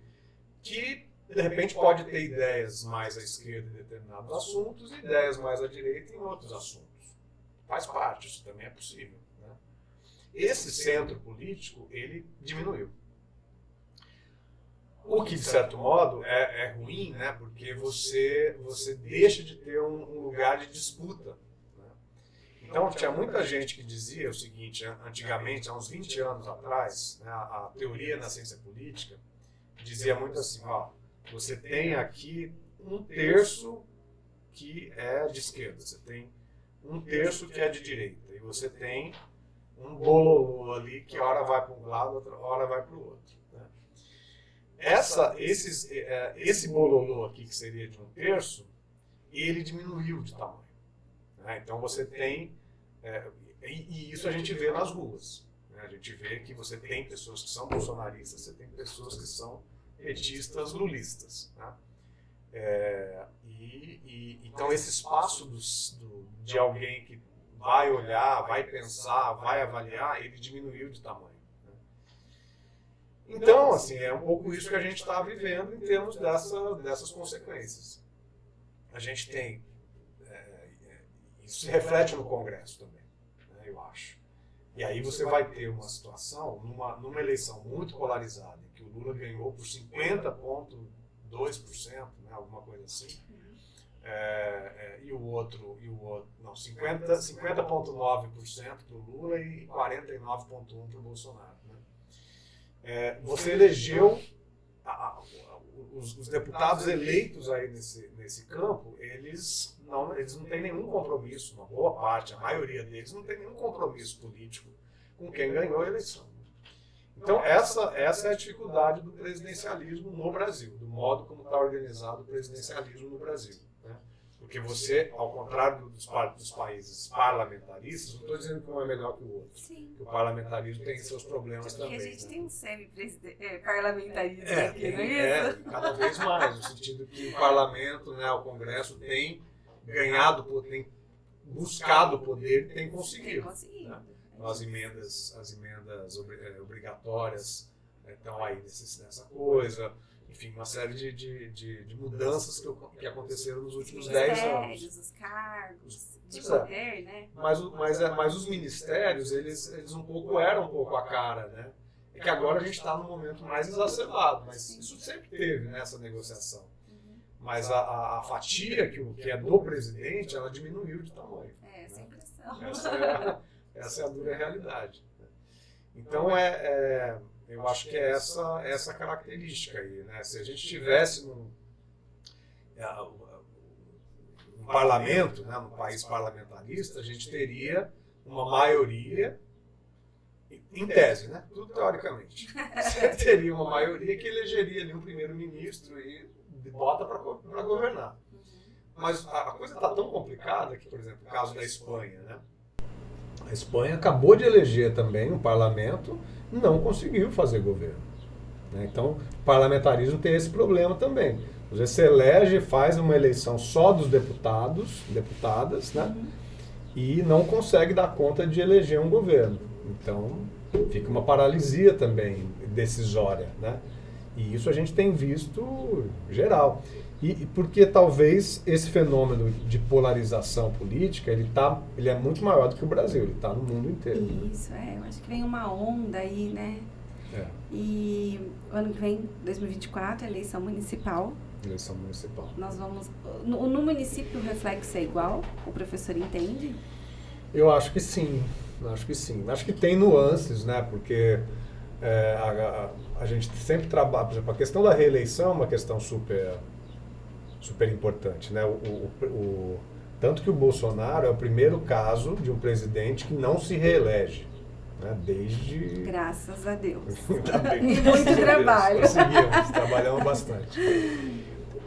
que, de repente, pode ter ideias mais à esquerda em determinados assuntos e ideias mais à direita em outros assuntos. Faz parte, isso também é possível. Né? Esse centro político, ele diminuiu. O que, de certo modo, é ruim, né? Porque você deixa de ter um lugar de disputa. Né? Então, tinha muita gente que dizia o seguinte, antigamente, há uns 20 anos atrás, né, a teoria na ciência política dizia muito assim, ó, você tem aqui 1/3 que é de esquerda, você tem 1/3 que é de direita, e você tem um bololô ali que hora vai para um lado, hora vai para o outro. Né? Esse bololô aqui, que seria de 1/3, ele diminuiu de tamanho. Né? Então você tem, e isso a gente vê nas ruas. Né? A gente vê que você tem pessoas que são bolsonaristas, você tem pessoas que são petistas, lulistas. Né? Então esse espaço de alguém que vai olhar, vai pensar, vai avaliar, ele diminuiu de tamanho. Né? Então, assim, é um pouco isso que a gente está vivendo em termos dessas consequências. A gente tem, isso se reflete no Congresso também, né, eu acho. E aí você vai ter uma situação, numa eleição muito polarizada, em que o Lula ganhou por 50,2%, né, alguma coisa assim, e o outro, não, 50,9% para o Lula e 49,1% para o Bolsonaro. Né? Você elegeu os deputados eleitos aí nesse campo, eles não têm nenhum compromisso, uma boa parte, a maioria deles não tem nenhum compromisso político com quem ganhou a eleição. Então essa é a dificuldade do presidencialismo no Brasil, do modo como está organizado o presidencialismo no Brasil. Né? Porque você, ao contrário dos países parlamentaristas, não estou dizendo que um é melhor que o outro, Sim. que o parlamentarismo tem seus problemas Porque também. a gente né? tem um semi-parlamentarismo aqui, não é isso? Cada vez mais, no sentido que o parlamento, né, o Congresso tem ganhado, tem buscado poder e tem conseguido. Né? As emendas obrigatórias estão aí nessa coisa. Enfim, uma série de mudanças que aconteceram nos últimos 10 anos. Os cargos de poder, né? Mas os ministérios, eles eram um pouco a cara, né? É que agora a gente está num momento mais exacerbado, mas isso sempre teve nessa negociação. Mas a fatia que é do presidente, ela diminuiu de tamanho. Sem pressão. Essa é a dura realidade. Então, eu acho que é essa característica aí. Né? Se a gente tivesse um parlamento, né, num país parlamentarista, a gente teria uma maioria, em tese, né? Tudo teoricamente. Você teria uma maioria que elegeria ali um primeiro-ministro e bota para governar. Mas a coisa está tão complicada que, por exemplo, o caso da Espanha, né? A Espanha acabou de eleger também um parlamento e não conseguiu fazer governo. Né? Então, o parlamentarismo tem esse problema também. Você elege, faz uma eleição só dos deputadas, né? E não consegue dar conta de eleger um governo. Então, fica uma paralisia também decisória. Né? E isso a gente tem visto geral. E porque talvez esse fenômeno de polarização política, ele é muito maior do que o Brasil, ele está no mundo inteiro. Isso, eu acho que vem uma onda aí, né? E o ano que vem, 2024, eleição municipal. Eleição municipal. Nós vamos... No município o reflexo é igual? O professor entende? Eu acho que sim. Acho que tem nuances, né? Porque a gente sempre trabalha... Por exemplo, a questão da reeleição é uma questão super importante, né? Tanto que o Bolsonaro é o primeiro caso de um presidente que não se reelege, né? Desde... Graças a Deus. E muito trabalho. Conseguimos, trabalhamos bastante.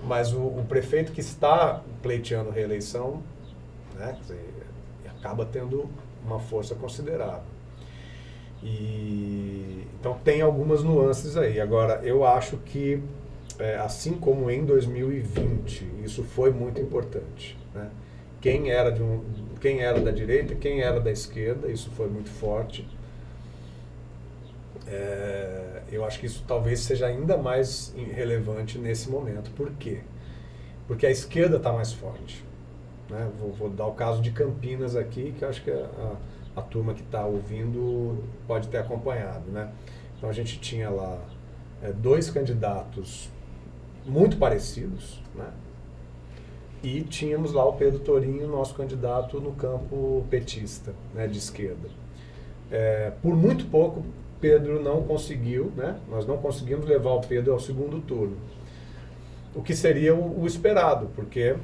Mas o prefeito que está pleiteando reeleição, né, quer dizer, acaba tendo uma força considerável. Então tem algumas nuances aí. Agora, eu acho que, assim como em 2020, isso foi muito importante, né? Quem era da direita, quem era da esquerda, isso foi muito forte. Eu acho que isso talvez seja ainda mais relevante nesse momento. Por quê? Porque a esquerda está mais forte, né? Vou dar o caso de Campinas aqui, que eu acho que a turma que está ouvindo pode ter acompanhado, né? Então a gente tinha lá 2 candidatos muito parecidos, né? E tínhamos lá o Pedro Torinho, nosso candidato no campo petista, né, de esquerda. Por muito pouco, Pedro não conseguiu, né? Nós não conseguimos levar o Pedro ao segundo turno. O que seria o esperado, porque,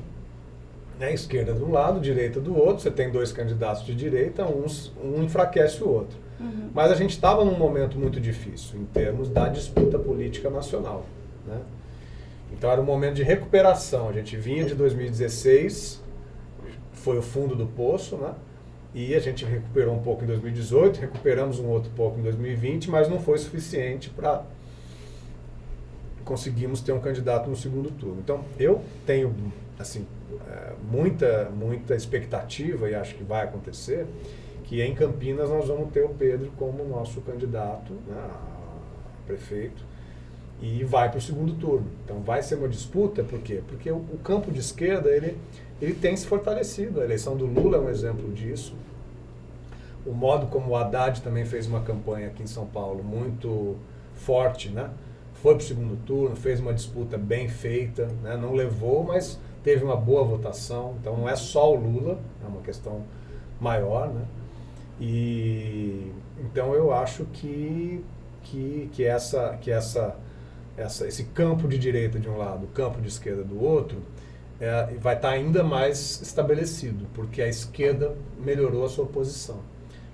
né, esquerda de um lado, direita do outro, você tem 2 candidatos de direita, um enfraquece o outro. Uhum. Mas a gente estava num momento muito difícil, em termos da disputa política nacional, né? Então era um momento de recuperação. A gente vinha de 2016, foi o fundo do poço, né? E a gente recuperou um pouco em 2018, recuperamos um outro pouco em 2020, mas não foi suficiente para conseguirmos ter um candidato no segundo turno. Então, eu tenho assim, muita expectativa, e acho que vai acontecer, que em Campinas nós vamos ter o Pedro como nosso candidato, né, a prefeito, e vai para o segundo turno. Então vai ser uma disputa, por quê? Porque o campo de esquerda, ele tem se fortalecido. A eleição do Lula é um exemplo disso. O modo como o Haddad também fez uma campanha aqui em São Paulo muito forte, né? Foi para o segundo turno, fez uma disputa bem feita, né? Não levou, mas teve uma boa votação. Então não é só o Lula, é uma questão maior, né? E então eu acho que esse campo de direita de um lado, o campo de esquerda do outro, vai estar ainda mais estabelecido, porque a esquerda melhorou a sua posição,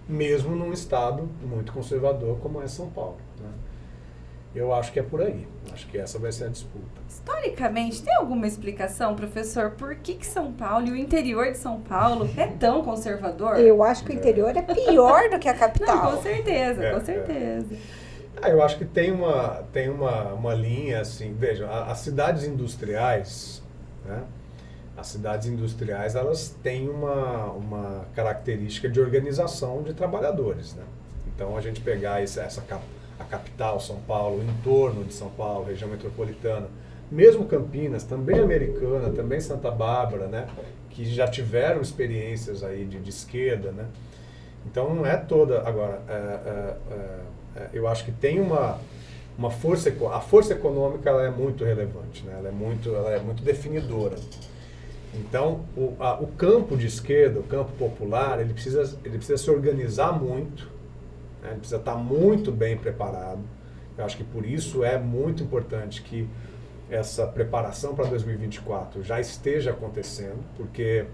mesmo num estado muito conservador como é São Paulo, né? Eu acho que é por aí. Acho que essa vai ser a disputa. Historicamente, tem alguma explicação, professor, por que São Paulo e o interior de São Paulo é tão conservador? Eu acho que o interior é pior do que a capital. Não, com certeza, com certeza. Eu acho que tem uma linha, assim, veja, as cidades industriais, né? As cidades industriais, elas têm uma característica de organização de trabalhadores, né? Então, a gente pegar a capital, São Paulo, o entorno de São Paulo, região metropolitana, mesmo Campinas, também Americana, também Santa Bárbara, né? Que já tiveram experiências aí de esquerda, né? Então, não é toda... Agora, eu acho que tem uma força... A força econômica, ela é muito relevante, né? Ela é muito definidora. Então, o campo de esquerda, o campo popular, ele precisa se organizar muito, né? Ele precisa estar muito bem preparado. Eu acho que por isso é muito importante que essa preparação para 2024 já esteja acontecendo, porque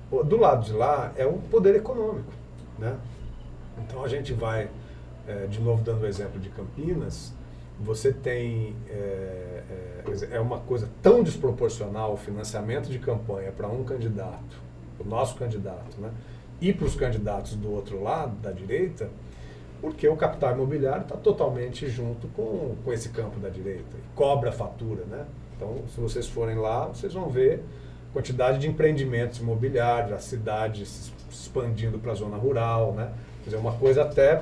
do lado de lá é o poder econômico, né? Então a gente vai, de novo dando o exemplo de Campinas, você tem, é uma coisa tão desproporcional o financiamento de campanha para um candidato, o nosso candidato, né? E para os candidatos do outro lado, da direita, porque o capital imobiliário está totalmente junto com esse campo da direita, e cobra fatura, né? Então, se vocês forem lá, vocês vão ver a quantidade de empreendimentos imobiliários, a cidade se expandindo para a zona rural, né? Quer dizer, uma coisa até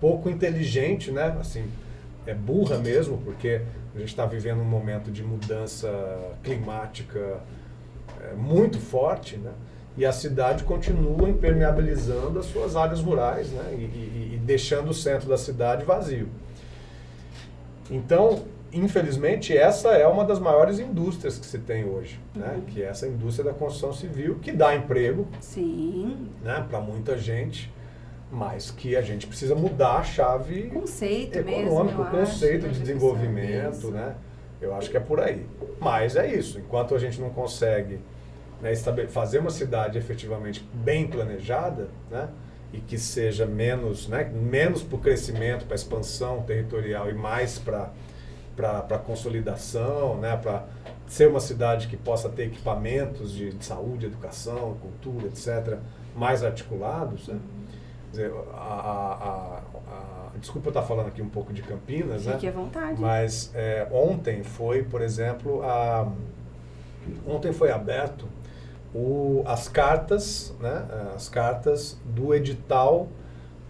pouco inteligente, né? Assim, é burra mesmo, porque a gente está vivendo um momento de mudança climática muito forte, né? e a cidade continua impermeabilizando as suas áreas rurais, né? E deixando o centro da cidade vazio. Então, infelizmente, essa é uma das maiores indústrias que se tem hoje, né? Que é essa indústria da construção civil, que dá emprego, Sim. né, para muita gente, mas que a gente precisa mudar a chave Conceito econômico, mesmo, o conceito acho, de né, desenvolvimento, professor? né? Eu acho que é por aí. Mas é isso, enquanto a gente não consegue, né, fazer uma cidade efetivamente bem planejada, né, e que seja menos, né, menos para o crescimento, para a expansão territorial e mais para a consolidação, né, para ser uma cidade que possa ter equipamentos de saúde, educação, cultura, etc., mais articulados, né? Quer dizer, desculpa eu estar falando aqui um pouco de Campinas, Fique né? à vontade. Mas ontem foi, por exemplo, ontem foi aberto as cartas, né? As cartas do edital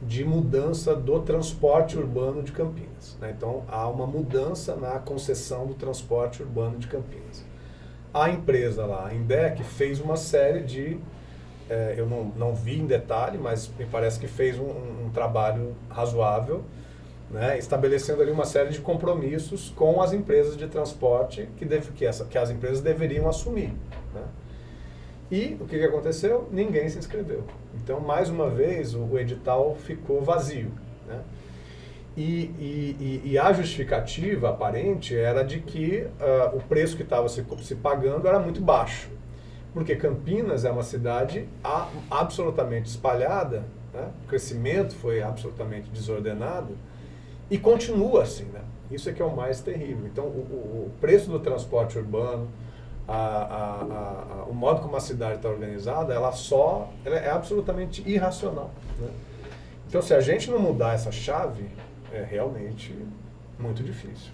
de mudança do transporte urbano de Campinas, né? Então, há uma mudança na concessão do transporte urbano de Campinas. A empresa lá, a Indec, fez uma série de... eu não vi em detalhe, mas me parece que fez um trabalho razoável, né? Estabelecendo ali uma série de compromissos com as empresas de transporte que as empresas deveriam assumir, né? E o que aconteceu? Ninguém se inscreveu. Então, mais uma vez, o edital ficou vazio, né? E a justificativa aparente era de que o preço que estava se pagando era muito baixo. Porque Campinas é uma cidade absolutamente espalhada, né? O crescimento foi absolutamente desordenado e continua assim, né? Isso é que é o mais terrível. Então, o preço do transporte urbano, o modo como a cidade está organizada, ela é absolutamente irracional, né? Então, se a gente não mudar essa chave, é realmente muito difícil.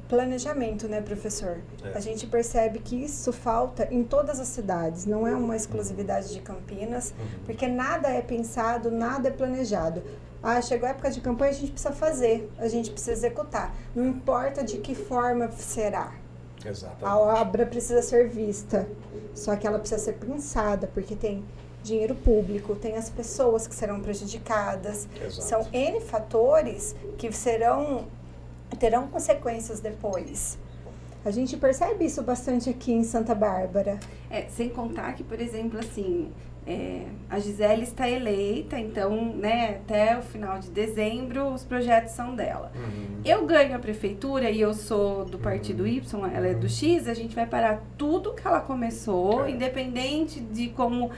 Planejamento, né, professor? É. A gente percebe que isso falta em todas as cidades, não é uma exclusividade de Campinas, porque nada é pensado, nada é planejado. Chegou a época de campanha, a gente precisa fazer, a gente precisa executar. Não importa de que forma será. Exatamente. A obra precisa ser vista, só que ela precisa ser pensada, porque tem dinheiro público, tem as pessoas que serão prejudicadas. Exato. São N fatores que terão consequências depois. A gente percebe isso bastante aqui em Santa Bárbara. Sem contar que, por exemplo, assim, a Gisele está eleita, então, né, até o final de dezembro os projetos são dela. Eu ganho a prefeitura e eu sou do partido Y, ela é do X, a gente vai parar tudo que ela começou, independente de como...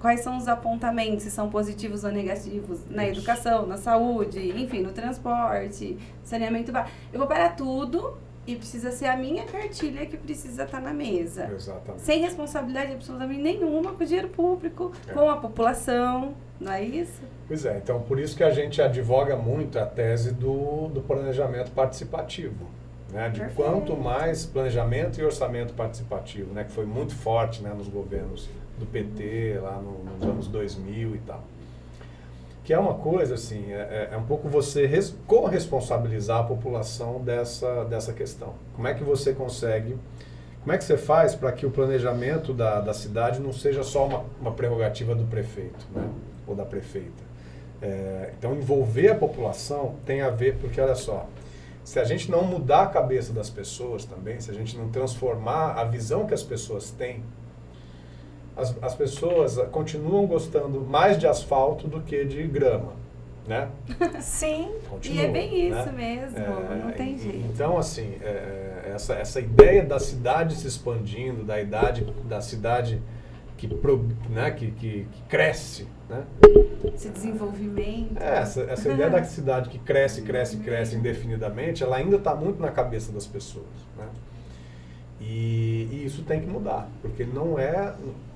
quais são os apontamentos, se são positivos ou negativos na educação, na saúde, enfim, no transporte, saneamento básico. Eu vou parar tudo e precisa ser a minha cartilha que precisa estar na mesa. Exatamente. Sem responsabilidade absolutamente nenhuma com o dinheiro público, com a população, não é isso? Pois é, então por isso que a gente advoga muito a tese do planejamento participativo, né? De Perfeito. quanto mais planejamento e orçamento participativo, né? Que foi muito forte, né, nos governos do PT, lá nos anos 2000 e tal. Que é uma coisa, assim, é um pouco você corresponsabilizar a população dessa questão. Como é que você consegue, como é que você faz para que o planejamento da cidade não seja só uma prerrogativa do prefeito, né, ou da prefeita? Então, envolver a população tem a ver, porque olha só, se a gente não mudar a cabeça das pessoas também, se a gente não transformar a visão que as pessoas têm, as pessoas continuam gostando mais de asfalto do que de grama, né? Sim. Continua, E é bem isso né? mesmo, não tem jeito. Então, assim, essa ideia da cidade se expandindo, da cidade que cresce, né? Esse desenvolvimento. Essa ideia da cidade que cresce indefinidamente, ela ainda está muito na cabeça das pessoas, né? E isso tem que mudar, porque não é...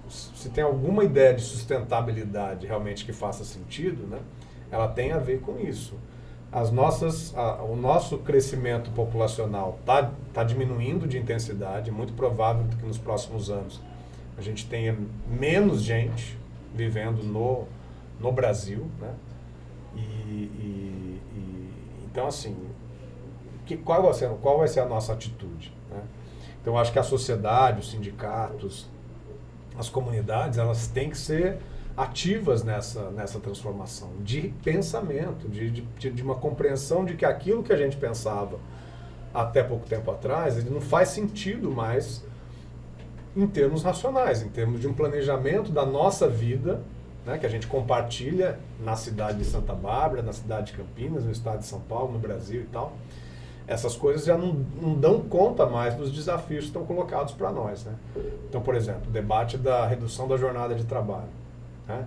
Se tem alguma ideia de sustentabilidade realmente que faça sentido, né, ela tem a ver com isso. O nosso crescimento populacional tá diminuindo de intensidade, é muito provável que nos próximos anos a gente tenha menos gente vivendo no Brasil, né? Então, assim, qual vai ser a nossa atitude, né? Então, acho que a sociedade, os sindicatos, as comunidades, elas têm que ser ativas nessa transformação de pensamento, de uma compreensão de que aquilo que a gente pensava até pouco tempo atrás, ele não faz sentido mais em termos racionais, em termos de um planejamento da nossa vida, né, que a gente compartilha na cidade de Santa Bárbara, na cidade de Campinas, no estado de São Paulo, no Brasil e tal. Essas coisas já não dão conta mais dos desafios que estão colocados para nós, né? Então, por exemplo, o debate da redução da jornada de trabalho, né?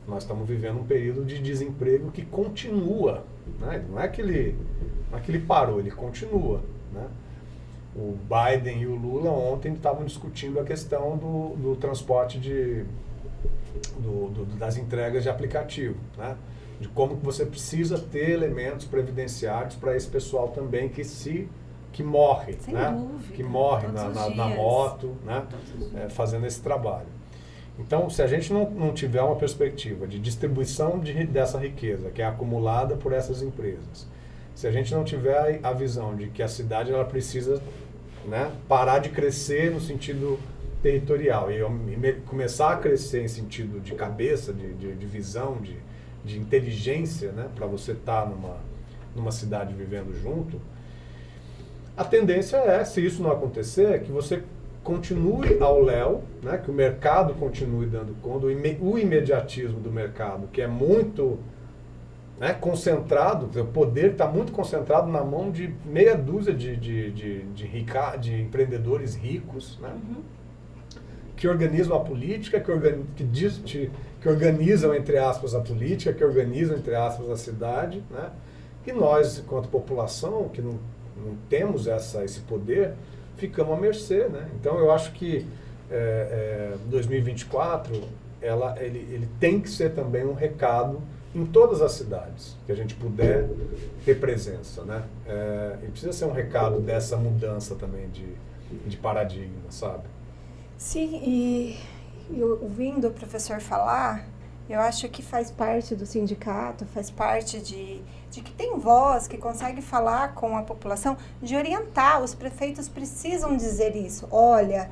Nós estamos vivendo um período de desemprego que continua, né? Não é que ele parou, ele continua, né? O Biden e o Lula ontem estavam discutindo a questão do transporte das entregas de aplicativo, né? De como que você precisa ter elementos previdenciários para esse pessoal também que morre, sem né? dúvida, Que morre todos na os moto, né? dias. Fazendo esse trabalho. Então, se a gente não tiver uma perspectiva de distribuição dessa riqueza que é acumulada por essas empresas, se a gente não tiver a visão de que a cidade ela precisa, né, parar de crescer no sentido territorial e começar a crescer em sentido de cabeça, de visão, de inteligência, né, para você estar numa cidade vivendo junto, a tendência é, se isso não acontecer, que você continue ao léu, né, que o mercado continue dando conta, o imediatismo do mercado, que é muito, né, concentrado, o poder está muito concentrado na mão de meia dúzia de empreendedores ricos, né, que organizam a política, que organizam, entre aspas, a política, que organizam, entre aspas, a cidade, né? E nós, enquanto população, que não temos esse poder, ficamos à mercê, né? Então, eu acho que 2024, ele tem que ser também um recado em todas as cidades, que a gente puder ter presença, né? E precisa ser um recado dessa mudança também de paradigma, sabe? Sim, e ouvindo o professor falar, eu acho que faz parte do sindicato, faz parte de que tem voz, que consegue falar com a população, de orientar. Os prefeitos precisam dizer isso. Olha,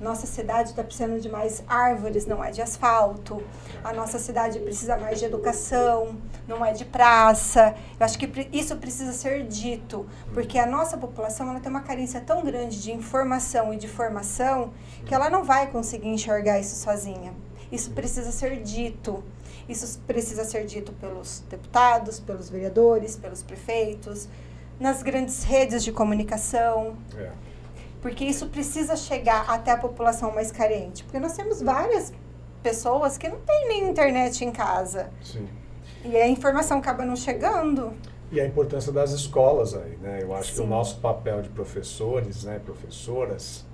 nossa cidade está precisando de mais árvores, não é de asfalto. A nossa cidade precisa mais de educação, não é de praça. Eu acho que isso precisa ser dito, porque a nossa população ela tem uma carência tão grande de informação e de formação que ela não vai conseguir enxergar isso sozinha. Isso precisa ser dito. Isso precisa ser dito pelos deputados, pelos vereadores, pelos prefeitos, nas grandes redes de comunicação. Porque isso precisa chegar até a população mais carente. Porque nós temos várias pessoas que não têm nem internet em casa. Sim. E a informação acaba não chegando. E a importância das escolas aí, né? Eu acho Sim. que o nosso papel de professores, né, professoras,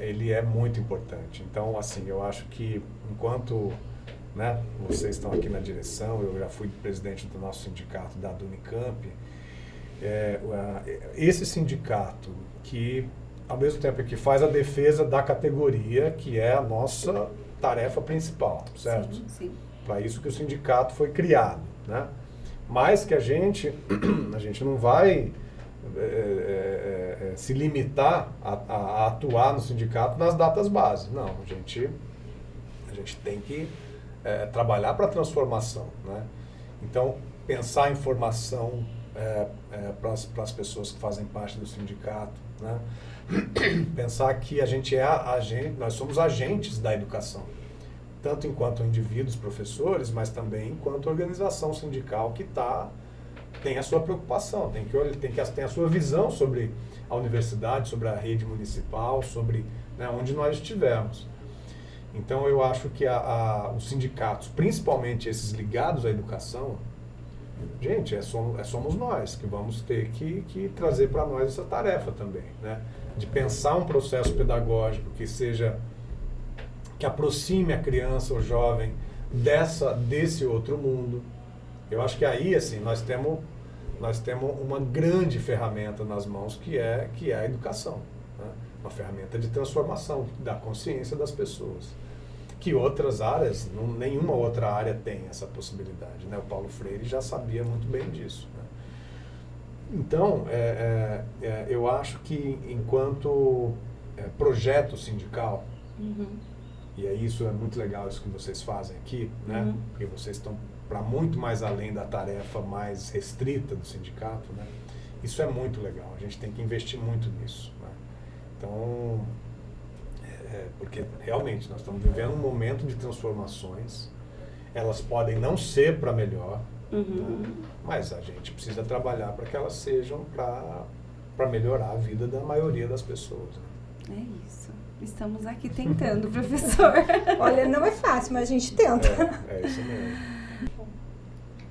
ele é muito importante. Então, assim, eu acho que enquanto, né, vocês estão aqui na direção, eu já fui presidente do nosso sindicato da Unicamp, esse sindicato que, ao mesmo tempo que faz a defesa da categoria, que é a nossa tarefa principal, certo? Sim, sim. Para isso que o sindicato foi criado, né? Mas que a gente não vai se limitar a atuar no sindicato nas datas base. Não, a gente tem que trabalhar para a transformação, né? Então, pensar em formação para as pessoas que fazem parte do sindicato, né? Pensar que nós somos agentes da educação, tanto enquanto indivíduos, professores, mas também enquanto organização sindical que tem a sua preocupação, tem a sua visão sobre a universidade, sobre a rede municipal, sobre, né, onde nós estivermos. Então, eu acho que os sindicatos, principalmente esses ligados à educação, gente, somos nós que vamos ter que trazer para nós essa tarefa também, né? De pensar um processo pedagógico que aproxime a criança ou jovem desse outro mundo. Eu acho que aí, assim, nós temos uma grande ferramenta nas mãos que é a educação, né? Uma ferramenta de transformação da consciência das pessoas. Que outras áreas, nenhuma outra área tem essa possibilidade, né? O Paulo Freire já sabia muito bem disso, né? Então, eu acho que enquanto projeto sindical, E aí isso é muito legal, isso que vocês fazem aqui, né? Porque vocês estão para muito mais além da tarefa mais restrita do sindicato, né? Isso é muito legal, a gente tem que investir muito nisso, né? Então, porque realmente nós estamos vivendo um momento de transformações, elas podem não ser para melhor, né? Mas a gente precisa trabalhar para que elas sejam para melhorar a vida da maioria das pessoas, né? É isso. Estamos aqui tentando, professor. Olha, não é fácil, mas a gente tenta. É isso mesmo.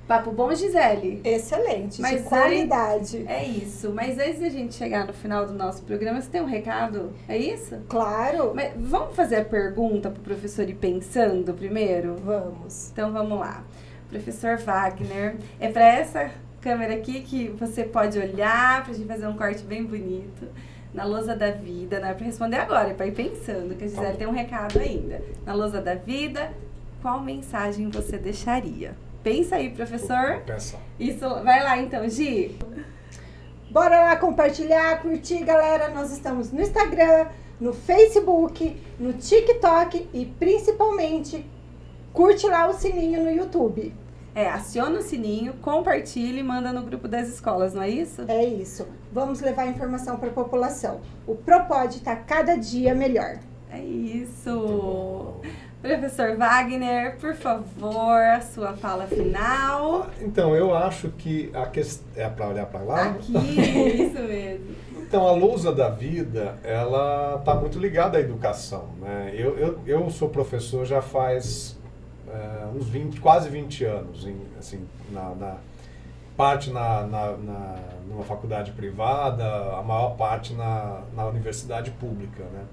Papo bom, Gisele? Excelente, Mas de qualidade. É isso. Mas antes da gente chegar no final do nosso programa, você tem um recado? É isso? Claro. Mas vamos fazer a pergunta para o professor ir pensando primeiro? Vamos. Então vamos lá. Professor Wagner, é para essa câmera aqui que você pode olhar, para a gente fazer um corte bem bonito. Na lousa da vida, não é para responder agora, é para ir pensando, que a Gisele tem um recado ainda. Na lousa da vida, qual mensagem você deixaria? Pensa aí, professor. Vou pensar. Isso, vai lá então, Gi. Bora lá compartilhar, curtir, galera. Nós estamos no Instagram, no Facebook, no TikTok e principalmente curte lá o sininho no YouTube. Aciona o sininho, compartilhe e manda no grupo das escolas, não é isso? É isso. Vamos levar informação para a população. O Propod está cada dia melhor. É isso. Professor Wagner, por favor, a sua fala final. Então, eu acho que a questão... É para olhar para lá? Aqui, isso mesmo. Então, a lousa da vida, ela está muito ligada à educação, né? Eu sou professor já faz uns 20, quase 20 anos, assim, parte numa faculdade privada, a maior parte na universidade pública, né?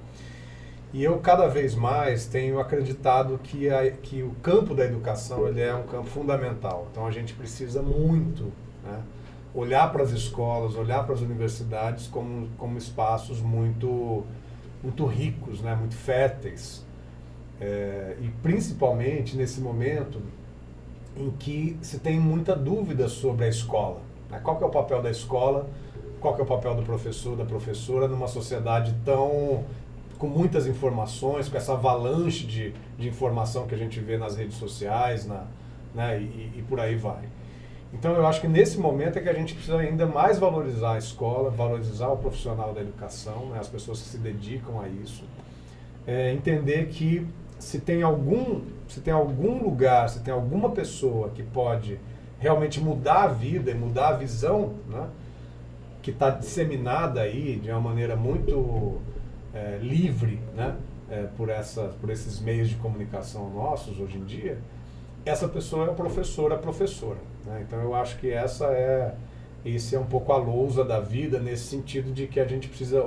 E eu cada vez mais tenho acreditado que o campo da educação ele é um campo fundamental. Então a gente precisa muito, né, olhar para as escolas, olhar para as universidades como espaços muito ricos, né, muito férteis. E principalmente nesse momento em que se tem muita dúvida sobre a escola, né? Qual que é o papel da escola, qual que é o papel do professor, da professora numa sociedade com muitas informações, com essa avalanche de informação que a gente vê nas redes sociais, né, e por aí vai. Então eu acho que nesse momento é que a gente precisa ainda mais valorizar a escola, valorizar o profissional da educação, né, as pessoas que se dedicam a isso. Entender que se tem algum lugar, se tem alguma pessoa que pode realmente mudar a vida e mudar a visão, né, que está disseminada aí de uma maneira muito livre, né, por esses meios de comunicação nossos hoje em dia, essa pessoa é a professora, né? Então eu acho que esse é um pouco a lousa da vida, nesse sentido de que a gente precisa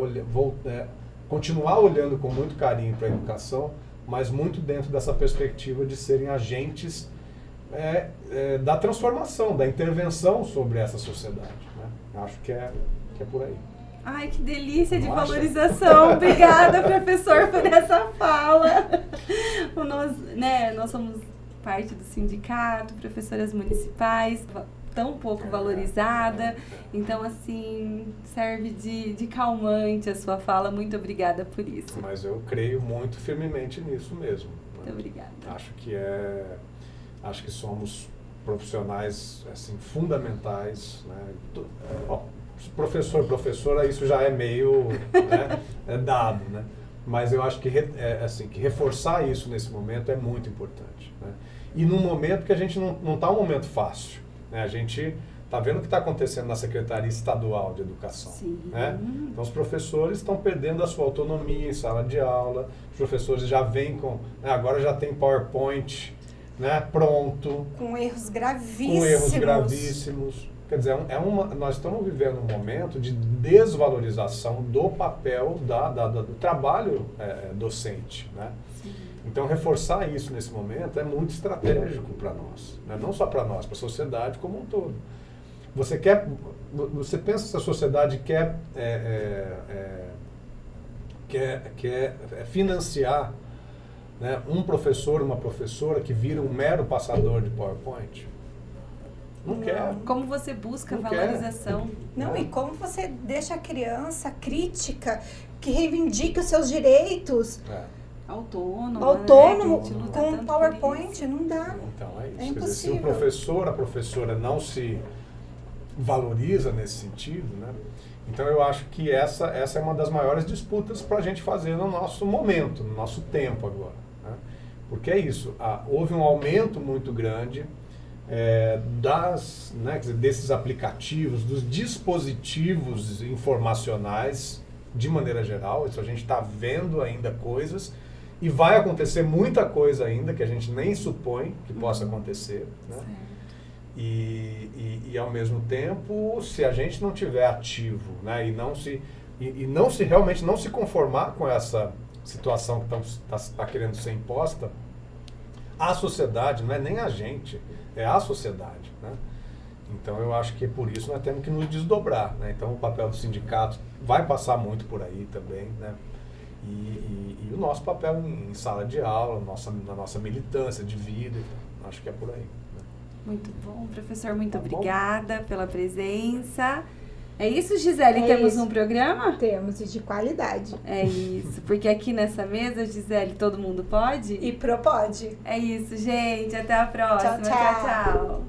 continuar olhando com muito carinho para a educação, mas muito dentro dessa perspectiva de serem agentes da transformação, da intervenção sobre essa sociedade, né? Acho que é por aí. Ai, que delícia de valorização. Obrigada, professor, por essa fala. Nós somos parte do sindicato, professoras municipais, tão pouco valorizada. Então, assim, serve de calmante a sua fala. Muito obrigada por isso. Mas eu creio muito firmemente nisso mesmo, né? Muito obrigada. Acho que somos profissionais assim, fundamentais, né? Professora, isso já é meio né, dado, né? Mas eu acho que reforçar isso nesse momento é muito importante, né? E num momento que a gente não está um momento fácil, né? A gente está vendo o que está acontecendo na Secretaria Estadual de Educação. Sim. Né? Então os professores estão perdendo a sua autonomia em sala de aula, os professores já vêm agora já tem PowerPoint, né, pronto. Com erros gravíssimos. Quer dizer, nós estamos vivendo um momento de desvalorização do papel do trabalho docente, né? Sim. Então, reforçar isso nesse momento é muito estratégico para nós, né? Não só para nós, para a sociedade como um todo. Você pensa se a sociedade quer financiar, né, um professor, uma professora que vira um mero passador de PowerPoint? Não quer. Como você busca valorização? Não, e como você deixa a criança crítica, que reivindique os seus direitos. autônomo, né? Que a gente luta com tanto por PowerPoint, isso. não dá. Então é isso. É Quer dizer, se o impossível. professor, a professora não se valoriza nesse sentido, né? Então eu acho que essa é uma das maiores disputas para a gente fazer no nosso momento, no nosso tempo agora, né? Porque é isso, houve um aumento muito grande né, quer dizer, desses aplicativos, dos dispositivos informacionais de maneira geral. Isso a gente está vendo ainda coisas e vai acontecer muita coisa ainda que a gente nem supõe que possa acontecer, né? E ao mesmo tempo, se a gente não tiver ativo, né, e não se realmente não se conformar com essa situação que está querendo ser imposta, a sociedade, não é nem a gente, é a sociedade, né? Então eu acho que por isso nós temos que nos desdobrar, né? Então o papel do sindicato vai passar muito por aí também, né? E o nosso papel em sala de aula, na nossa militância de vida, acho que é por aí. Muito bom, professor, muito Tá bom. obrigada pela presença. É isso, Gisele? É Temos isso. um programa? Temos, e de qualidade. É isso, porque aqui nessa mesa, Gisele, todo mundo pode? E propode. É isso, gente. Até a próxima. Tchau, tchau. Tchau, tchau.